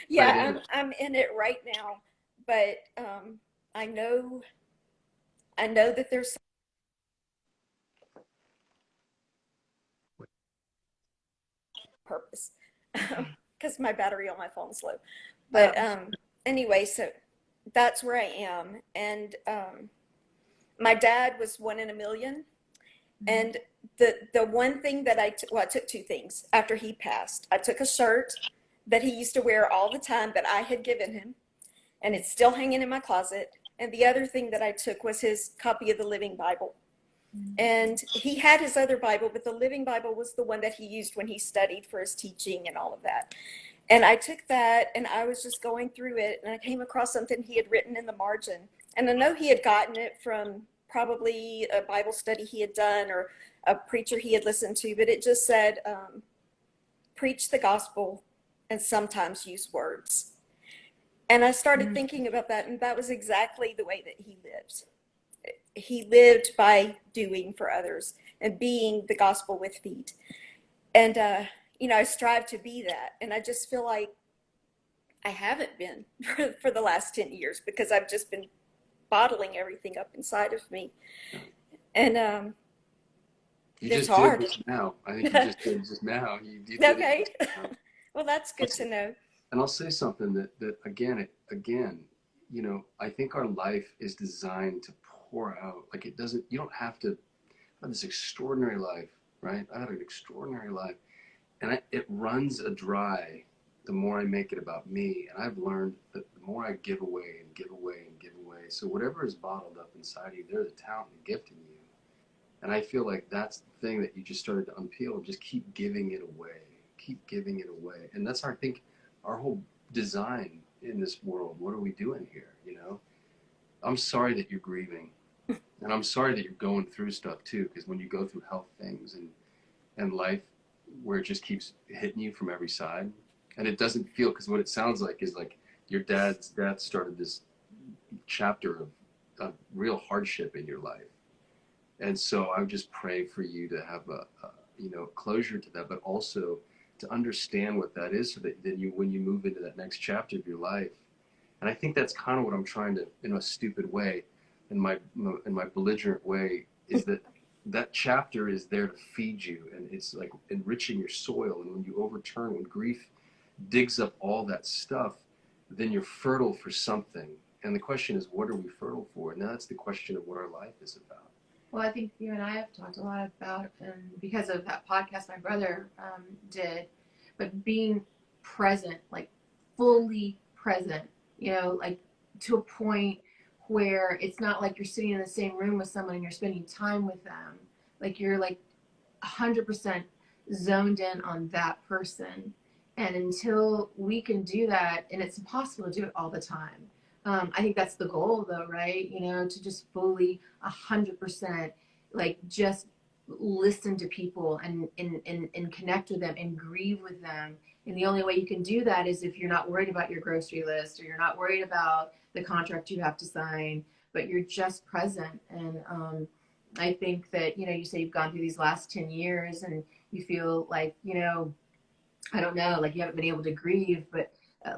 I'm in it right now. But I know that there's purpose, because my battery on my phone's low. But anyway, so that's where I am. And my dad was 1 in a million. And the one thing that I took two things after he passed. I took a shirt that he used to wear all the time that I had given him, and it's still hanging in my closet. And the other thing that I took was his copy of the Living Bible. And he had his other Bible, but the Living Bible was the one that he used when he studied for his teaching and all of that. And I took that, and I was just going through it, and I came across something he had written in the margin. And I know he had gotten it from probably a Bible study he had done or a preacher he had listened to, but it just said, preach the gospel and sometimes use words. And I started thinking about that, and that was exactly the way that he lived. He lived by doing for others and being the gospel with feet. And, I strive to be that. And I just feel like I haven't been for the last 10 years because I've just been bottling everything up inside of me. And You it's just hard. did just now. I think you just did just now. You did Okay. it just now. Well, that's good to know. And I'll say something that again, I think our life is designed to pour out. Like it doesn't, you don't have to have this extraordinary life, right? I have an extraordinary life. And it runs dry the more I make it about me. And I've learned that the more I give away and give away and give away. So whatever is bottled up inside of you, there's a talent and gift in you. And I feel like that's the thing that you just started to unpeel. Just keep giving it away. Keep giving it away. And that's, I think, our whole design in this world. What are we doing here? I'm sorry that you're grieving. And I'm sorry that you're going through stuff too, because when you go through health things and life where it just keeps hitting you from every side, and it doesn't feel, because what it sounds like is like your dad's death started this chapter of real hardship in your life. And so I would just pray for you to have a closure to that, but also to understand what that is, so that then when you move into that next chapter of your life. And I think that's kind of what I'm trying to, in a stupid way, in my belligerent way, is that chapter is there to feed you, and it's like enriching your soil. And when you overturn, when grief digs up all that stuff, then you're fertile for something. And the question is, what are we fertile for? And that's the question of what our life is about. Well, I think you and I have talked a lot about, and because of that podcast my brother did, but being present, like fully present, like to a point where it's not like you're sitting in the same room with someone and you're spending time with them. Like you're like 100% zoned in on that person. And until we can do that, and it's impossible to do it all the time. I think that's the goal though, right? To just fully 100% like just listen to people and connect with them and grieve with them. And the only way you can do that is if you're not worried about your grocery list, or you're not worried about the contract you have to sign, but you're just present. And I think that, you say you've gone through these last 10 years and you feel like, I don't know, like you haven't been able to grieve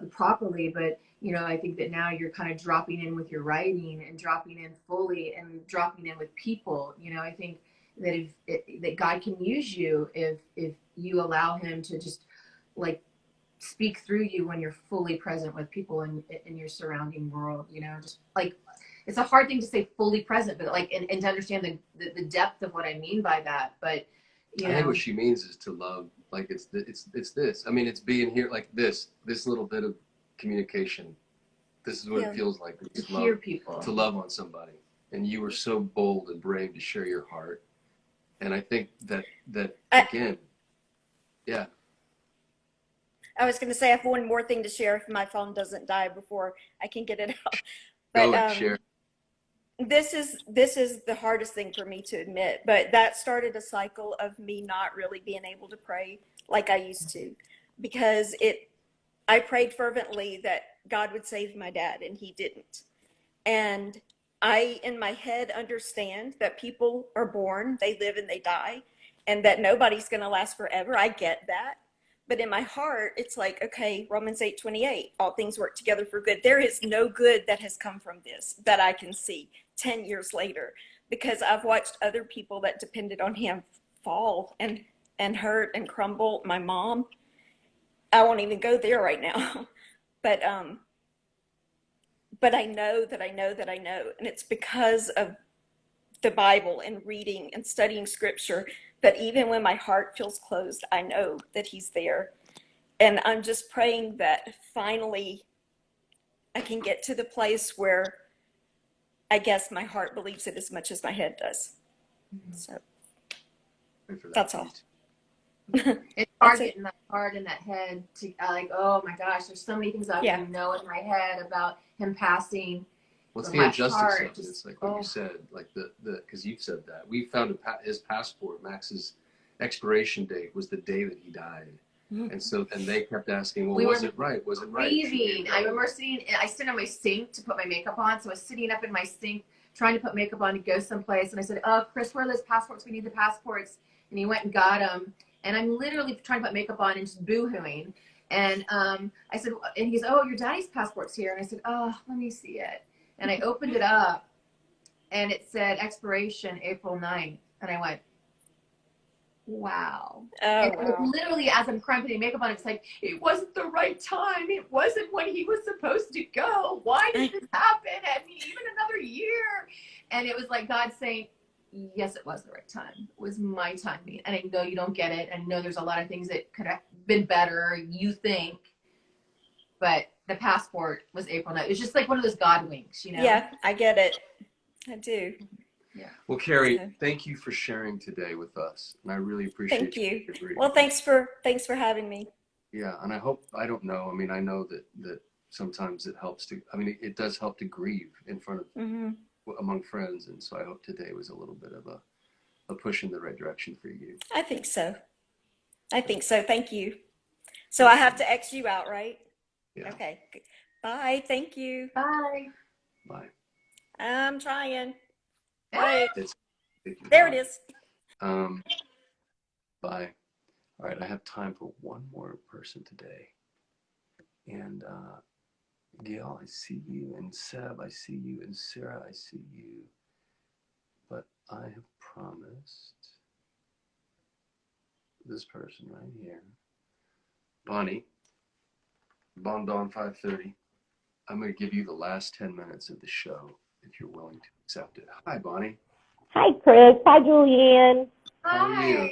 properly, but I think that now you're kind of dropping in with your writing and dropping in fully and dropping in with people. I think that that God can use you if you allow him to just like speak through you when you're fully present with people in your surrounding world. Just like, it's a hard thing to say fully present, but like, and to understand the depth of what I mean by that. But I think what she means is to love, like it's this. I mean, it's being here, like this little bit of communication. This is what it feels like to hear people, to love on somebody. And you were so bold and brave to share your heart. And I think that again, yeah. I was going to say, I have one more thing to share if my phone doesn't die before I can get it out. But Go share. This is the hardest thing for me to admit, but that started a cycle of me not really being able to pray like I used to, because I prayed fervently that God would save my dad, and he didn't. And I, in my head, understand that people are born, they live and they die, and that nobody's going to last forever. I get that. But in my heart, it's like, okay, Romans 8:28, all things work together for good. There is no good that has come from this that I can see 10 years later, because I've watched other people that depended on him fall and hurt and crumble. My mom, I won't even go there right now. But I know that I know that I know. And it's because of the Bible and reading and studying scripture that even when my heart feels closed, I know that he's there. And I'm just praying that finally I can get to the place where I guess my heart believes it as much as my head does. So that's all. It's hard getting that heart in that head to like, oh my gosh, there's so many things I don't even know in my head about him passing. What's the injustice of it? It's like what you said, like because you've said that. We found his passport, Max's expiration date was the day that he died. And they kept asking, well, We was were it right? Was it right? grieving. I remember I stood on my sink to put my makeup on. So I was sitting up in my sink trying to put makeup on to go someplace. And I said, oh, Chris, where are those passports? We need the passports. And he went and got them. And I'm literally trying to put makeup on and just boo-hooing. And I said, and he goes, oh, your daddy's passport's here. And I said, oh, let me see it. And I opened it up and it said expiration April 9th. And I went, wow. Oh, And wow. literally, as I'm crying, putting makeup on, it's like, it wasn't the right time. It wasn't when he was supposed to go. Why did this happen? I mean, even another year. And it was like God saying, yes, it was the right time. It was my timing. And I know you don't get it. And I know there's a lot of things that could have been better, you think. But the passport was April 9th. It's just like one of those God winks, you know? Yeah, I get it. I do. Yeah. Well, Carrie, Okay. thank you for sharing today with us, and I really appreciate Thank you. your grief. Well, thanks for having me. Yeah, and I don't know. I mean, I know that sometimes it helps to. I mean, it does help to grieve in front of among friends, and so I hope today was a little bit of a push in the right direction for you. I think so. Thank you. So I have to X you out, right? Yeah. Okay. Bye. Thank you. Bye. Bye. I'm trying. Wait. Thank you. There it is. Bye. All right, I have time for one more person today. And Gail, I see you, and Seb, I see you, and Sarah, I see you. But I have promised this person right here, Bonnie, Bon Don 530. I'm going to give you the last 10 minutes of the show if you're willing to accept it. Hi, Bonnie. Hi, Chris. Hi, Julianne. How are you?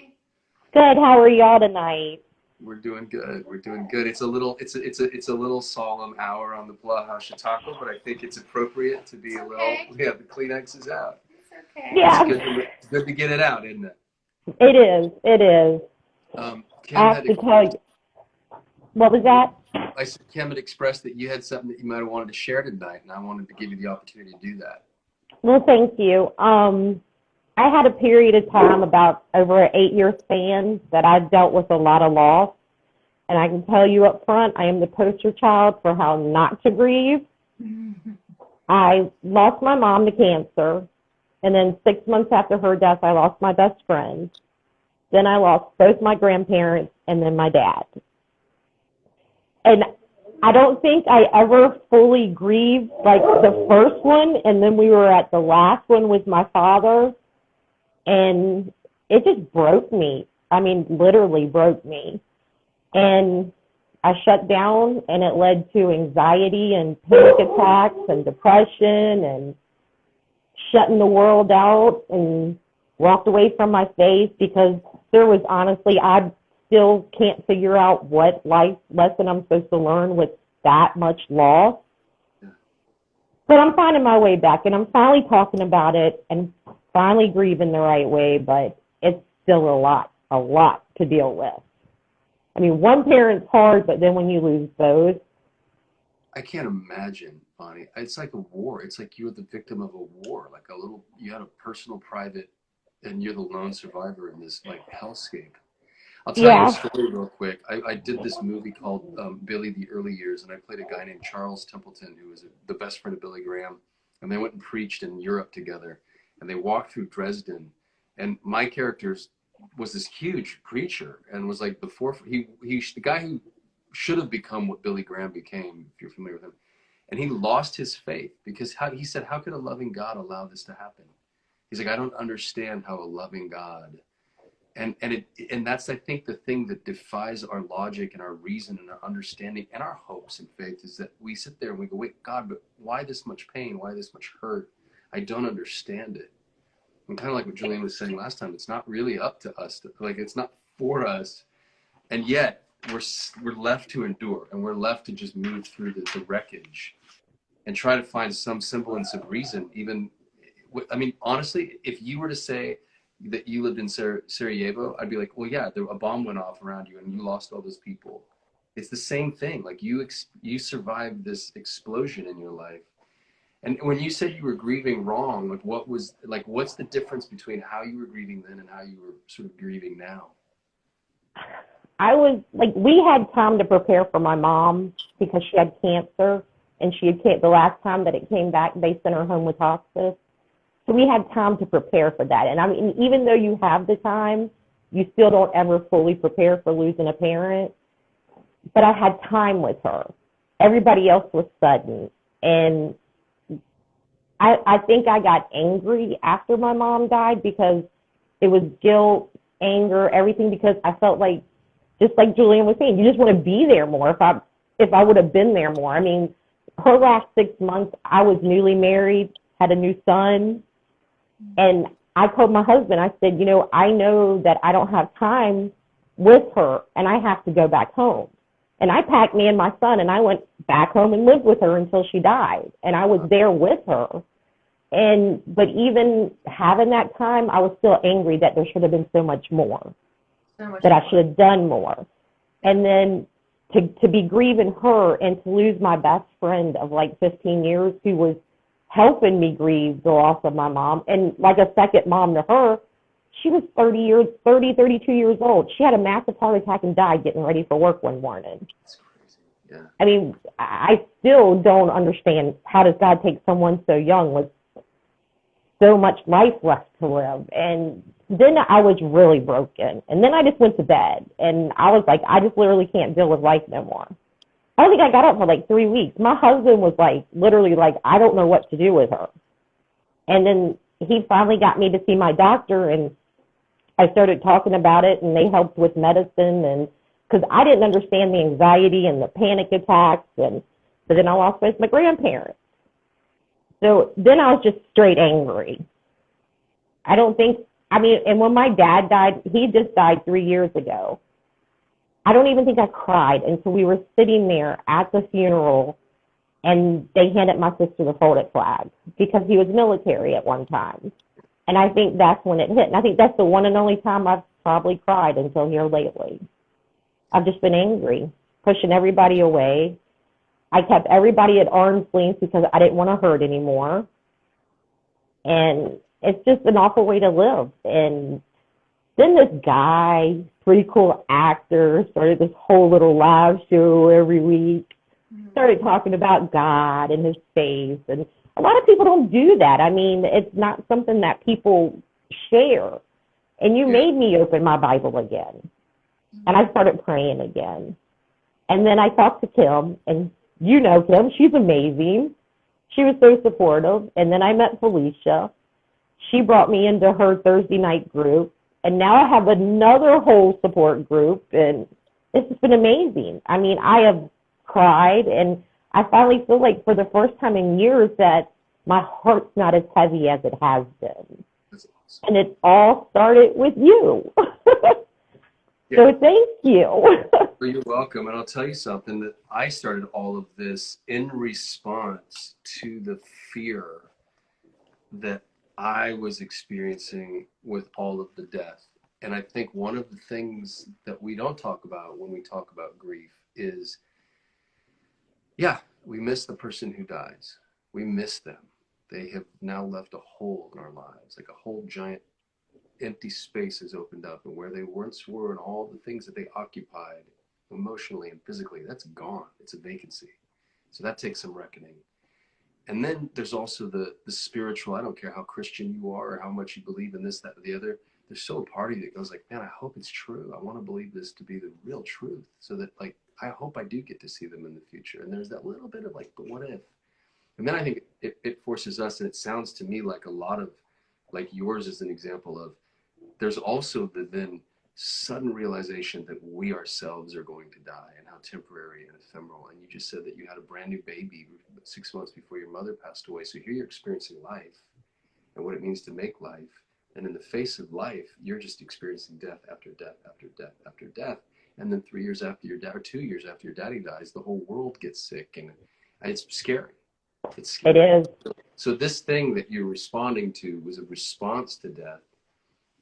Good. How are y'all tonight? We're doing good. We're doing good. It's a little solemn hour on the Polaha Chautauqua, but I think it's appropriate to be a little. Yeah, the Kleenex is out. It's okay. Yeah, It's good to get it out, isn't it? it is. It is. Kim I have to tell you. What was that? I said Kim had expressed that you had something that you might have wanted to share tonight, and I wanted to give you the opportunity to do that. Well, thank you. I had a period of time about over an 8-year span that I dealt with a lot of loss. And I can tell you up front, I am the poster child for how not to grieve. I lost my mom to cancer. And then 6 months after her death, I lost my best friend. Then I lost both my grandparents and then my dad. And I don't think I ever fully grieved like the first one. And then we were at the last one with my father. And it just broke me. I mean, literally broke me. And I shut down, and it led to anxiety and panic attacks and depression and shutting the world out, and walked away from my faith because there was honestly, I still can't figure out what life lesson I'm supposed to learn with that much loss. But I'm finding my way back, and I'm finally talking about it and finally grieving the right way, but it's still a lot to deal with. I mean, one parent's hard, but then when you lose both. I can't imagine, Bonnie. It's like a war. It's like you're the victim of a war, like you had a personal private, and you're the lone survivor in this like hellscape. I'll tell you a story real quick. I did this movie called Billy the Early Years, and I played a guy named Charles Templeton, who was the best friend of Billy Graham. And they went and preached in Europe together, and they walked through Dresden. And my character was this huge preacher, and was like the guy who should have become what Billy Graham became, if you're familiar with him. And he lost his faith because he said, how could a loving God allow this to happen? He's like, I don't understand how a loving God. And that's, I think, the thing that defies our logic and our reason and our understanding and our hopes and faith is that we sit there and we go, wait, God, but why this much pain? Why this much hurt? I don't understand it. And kind of like what Julian was saying last time, it's not really up to us. It's not for us. And yet we're left to endure, and we're left to just move through the wreckage and try to find some semblance of reason. Even, I mean, honestly, if you were to say that you lived in Sarajevo, I'd be like, well, yeah, a bomb went off around you and you lost all those people. It's the same thing. Like you survived this explosion in your life. And when you said you were grieving wrong, what's the difference between how you were grieving then and how you were sort of grieving now? I was like, we had time to prepare for my mom because she had cancer, and she had the last time that it came back, they sent her home with hospice. So we had time to prepare for that. And I mean, even though you have the time, you still don't ever fully prepare for losing a parent. But I had time with her. Everybody else was sudden. And I think I got angry after my mom died because it was guilt, anger, everything, because I felt like, just like Julian was saying, you just want to be there more. If I would have been there more. I mean, her last 6 months, I was newly married, had a new son, and I told my husband, I said, you know, I know that I don't have time with her, and I have to go back home. And I packed me and my son, and I went back home and lived with her until she died, and I was there with her. But even having that time, I was still angry that there should have been so much more, that I should have done more. And then to be grieving her and to lose my best friend of like 15 years who was helping me grieve the loss of my mom, and like a second mom to her. She was 32 years old. She had a massive heart attack and died getting ready for work one morning. That's crazy. Yeah. I mean, I still don't understand, how does God take someone so young with so much life left to live? And then I was really broken. And then I just went to bed. And I was like, I just literally can't deal with life no more. I don't think I got up for like 3 weeks. My husband was like, literally like, I don't know what to do with her. And then he finally got me to see my doctor, and I started talking about it, and they helped with medicine, and because I didn't understand the anxiety and the panic attacks, and so then I lost both my grandparents. So then I was just straight angry. And when my dad died, he just died 3 years ago. I don't even think I cried until we were sitting there at the funeral, and they handed my sister the folded flag because he was military at one time. And I think that's when it hit. And I think that's the one and only time I've probably cried until here lately. I've just been angry, pushing everybody away. I kept everybody at arm's length because I didn't want to hurt anymore. And it's just an awful way to live. And then this guy, pretty cool actor, started this whole little live show every week. Started talking about God and his faith. And a lot of people don't do that. I mean, it's not something that people share. And you made me open my Bible again. And I started praying again. And then I talked to Kim, and you know Kim, she's amazing. She was so supportive. And then I met Felicia. She brought me into her Thursday night group. And now I have another whole support group. And it's just been amazing. I mean, I have cried, and I finally feel like for the first time in years that my heart's not as heavy as it has been. That's awesome. And it all started with you. So thank you. Well, you're welcome. And I'll tell you something, that I started all of this in response to the fear that I was experiencing with all of the death. And I think one of the things that we don't talk about when we talk about grief is, we miss the person who dies. We miss them. They have now left a hole in our lives, like a whole giant empty space has opened up, and where they once were and all the things that they occupied emotionally and physically, that's gone. It's a vacancy. So that takes some reckoning. And then there's also the spiritual. I don't care how Christian you are or how much you believe in this, that, or the other. There's still a part of you that goes like, man, I hope it's true. I want to believe this to be the real truth, so that like, I hope I do get to see them in the future. And there's that little bit of like, but what if? And then I think it forces us, and it sounds to me like a lot of, like yours is an example of, there's also the then sudden realization that we ourselves are going to die, and how temporary and ephemeral. And you just said that you had a brand new baby 6 months before your mother passed away. So here you're experiencing life and what it means to make life. And in the face of life, you're just experiencing death after death after death after death. And then 3 years after your dad, or 2 years after your daddy dies, the whole world gets sick, and it's scary. It's scary. It is. So this thing that you're responding to was a response to death.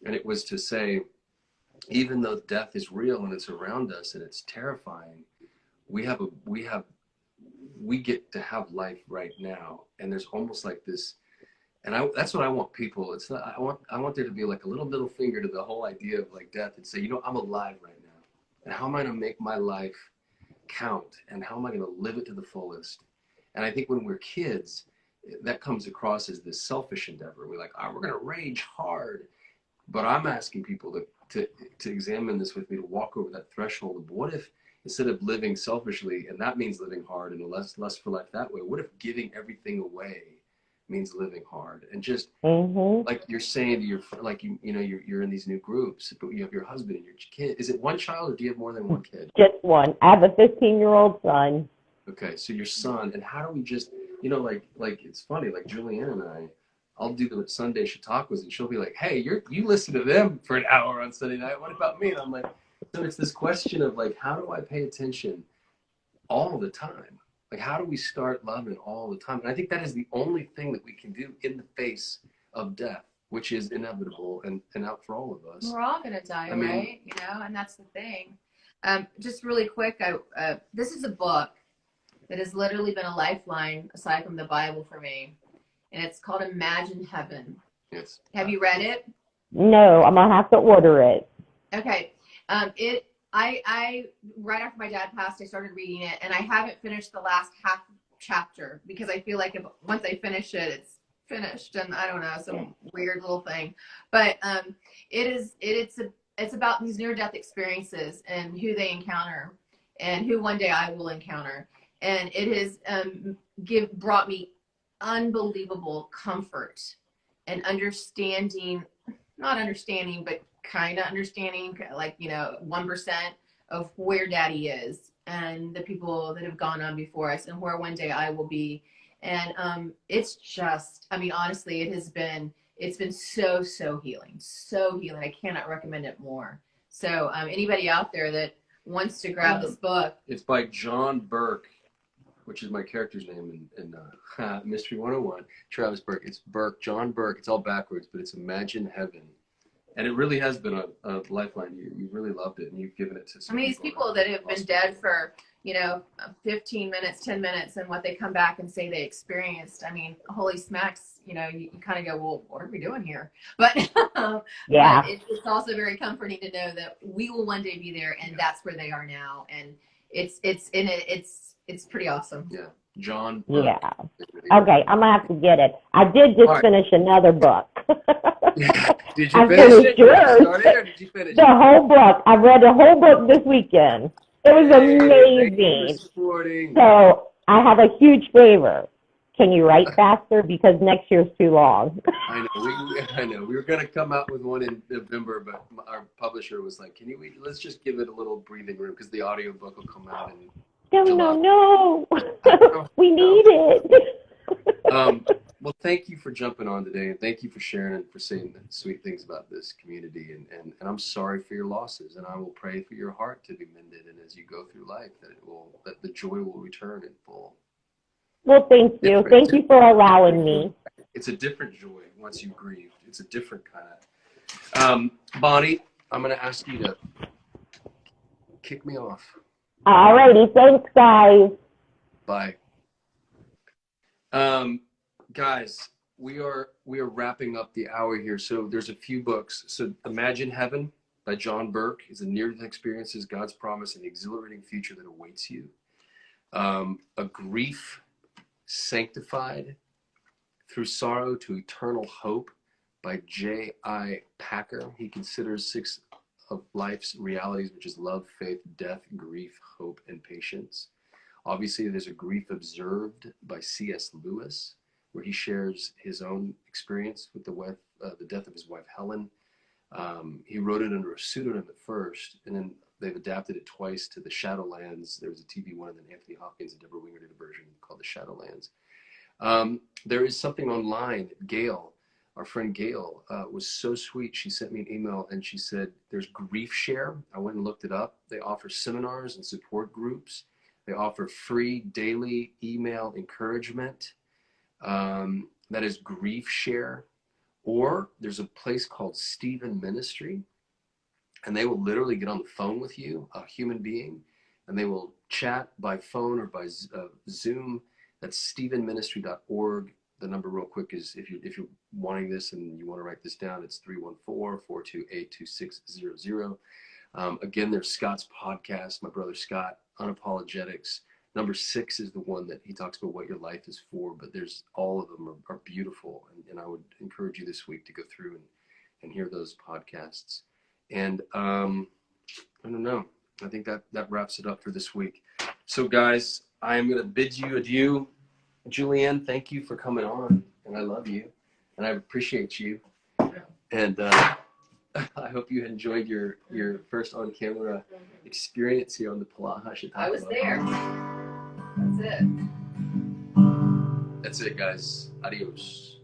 And it was to say, even though death is real and it's around us and it's terrifying, we get to have life right now. And there's almost like this, and that's what I want people. It's not, I want there to be like a little middle finger to the whole idea of like death, and say, I'm alive right now. and how am I going to make my life count, and how am I going to live it to the fullest? And I think when we're kids, that comes across as this selfish endeavor. We're like, oh, we're going to rage hard. But I'm asking people to examine this with me, to walk over that threshold of what if, instead of living selfishly, and that means living hard and less for life that way, what if giving everything away means living hard? And just like you're saying to your, like, you're in these new groups, but you have your husband and your kid. Is it one child, or do you have more than one kid? Just one. I have a 15-year-old son. Okay, so your son, and how do we just, like it's funny, like Julianne and I'll do the Sunday Chautauquas, and she'll be like, hey, you listen to them for an hour on Sunday night. What about me? And I'm like, so it's this question of like, how do I pay attention all the time? Like, how do we start loving all the time? And I think that is the only thing that we can do in the face of death, which is inevitable and out for all of us. We're all gonna die, right? And that's the thing. Just really quick, this is a book that has literally been a lifeline aside from the Bible for me, and it's called Imagine Heaven. Yes. Have you read it? No, I'm gonna have to order it. Okay. I right after my dad passed, I started reading it, and I haven't finished the last half chapter because I feel like once I finish it, it's finished, and I don't know, some weird little thing. But it's about these near-death experiences and who they encounter, and who one day I will encounter, and it has brought me unbelievable comfort and understanding, not understanding, but kind of understanding, like 1% of where Daddy is and the people that have gone on before us and where one day I will be. And it's just, honestly, it's been so healing. I cannot recommend it more. So anybody out there that wants to grab this book, it's by John Burke, which is my character's name in Mystery 101. Travis Burke. It's Burke, John Burke. It's all backwards, but it's Imagine Heaven. And it really has been a lifeline. You really loved it, and you've given it to some these people that have been dead for 15 minutes, 10 minutes, and what they come back and say they experienced. Holy smacks, you kind of go, well, what are we doing here? But yeah, but it's also very comforting to know that we will one day be there, and that's where they are now, and it's pretty awesome. Yeah, John. Yeah. Okay, I'm gonna have to get it. I did just finish another book. Did you finish it? Did you start it, or did you finish the whole book? I read the whole book this weekend. It was amazing. So I have a huge favor. Can you write faster, because next year's too long? I know. We were going to come out with one in November, but our publisher was like, let's just give it a little breathing room, because the audiobook will come out in July. No. We need it. Well, thank you for jumping on today, and thank you for sharing and for saying sweet things about this community. And I'm sorry for your losses, and I will pray for your heart to be mended, and as you go through life, that the joy will return in full. Well, thank you. Thank you for allowing me. It's a different joy once you've grieved. It's a different kind of. Bonnie, I'm going to ask you to kick me off. All righty. Thanks, guys. Bye. Guys, we are wrapping up the hour here. So there's a few books. So Imagine Heaven by John Burke is a near-death experiences, God's promise, and the exhilarating future that awaits you. A Grief Sanctified Through Sorrow to Eternal Hope by J.I. Packer. He considers 6 of life's realities, which is love, faith, death, grief, hope, and patience. Obviously, there's A Grief Observed by C.S. Lewis, where he shares his own experience with the death of his wife, Helen. He wrote it under a pseudonym at first, and then they've adapted it twice to The Shadowlands. There was a TV one, and then Anthony Hopkins and Deborah Winger did a version called The Shadowlands. There is something online. Gail, our friend Gail, was so sweet. She sent me an email, and she said, there's Grief Share. I went and looked it up. They offer seminars and support groups. They offer free daily email encouragement. That is Grief Share. Or there's a place called Stephen Ministry, and they will literally get on the phone with you, a human being, and they will chat by phone or by Zoom. That's stephenministry.org. The number real quick is, if you're wanting this and you want to write this down, it's 314-428-2600. Again, there's Scott's podcast, my brother Scott, Unapologetics. Number 6 is the one that he talks about what your life is for, but there's all of them are beautiful. And I would encourage you this week to go through and hear those podcasts. And I don't know. I think that wraps it up for this week. So guys, I am going to bid you adieu. Julianne, thank you for coming on. And I love you. And I appreciate you. And I hope you enjoyed your first on-camera experience here on the Polaha Chautauqua. I was there. That's it. That's it, guys. Adios.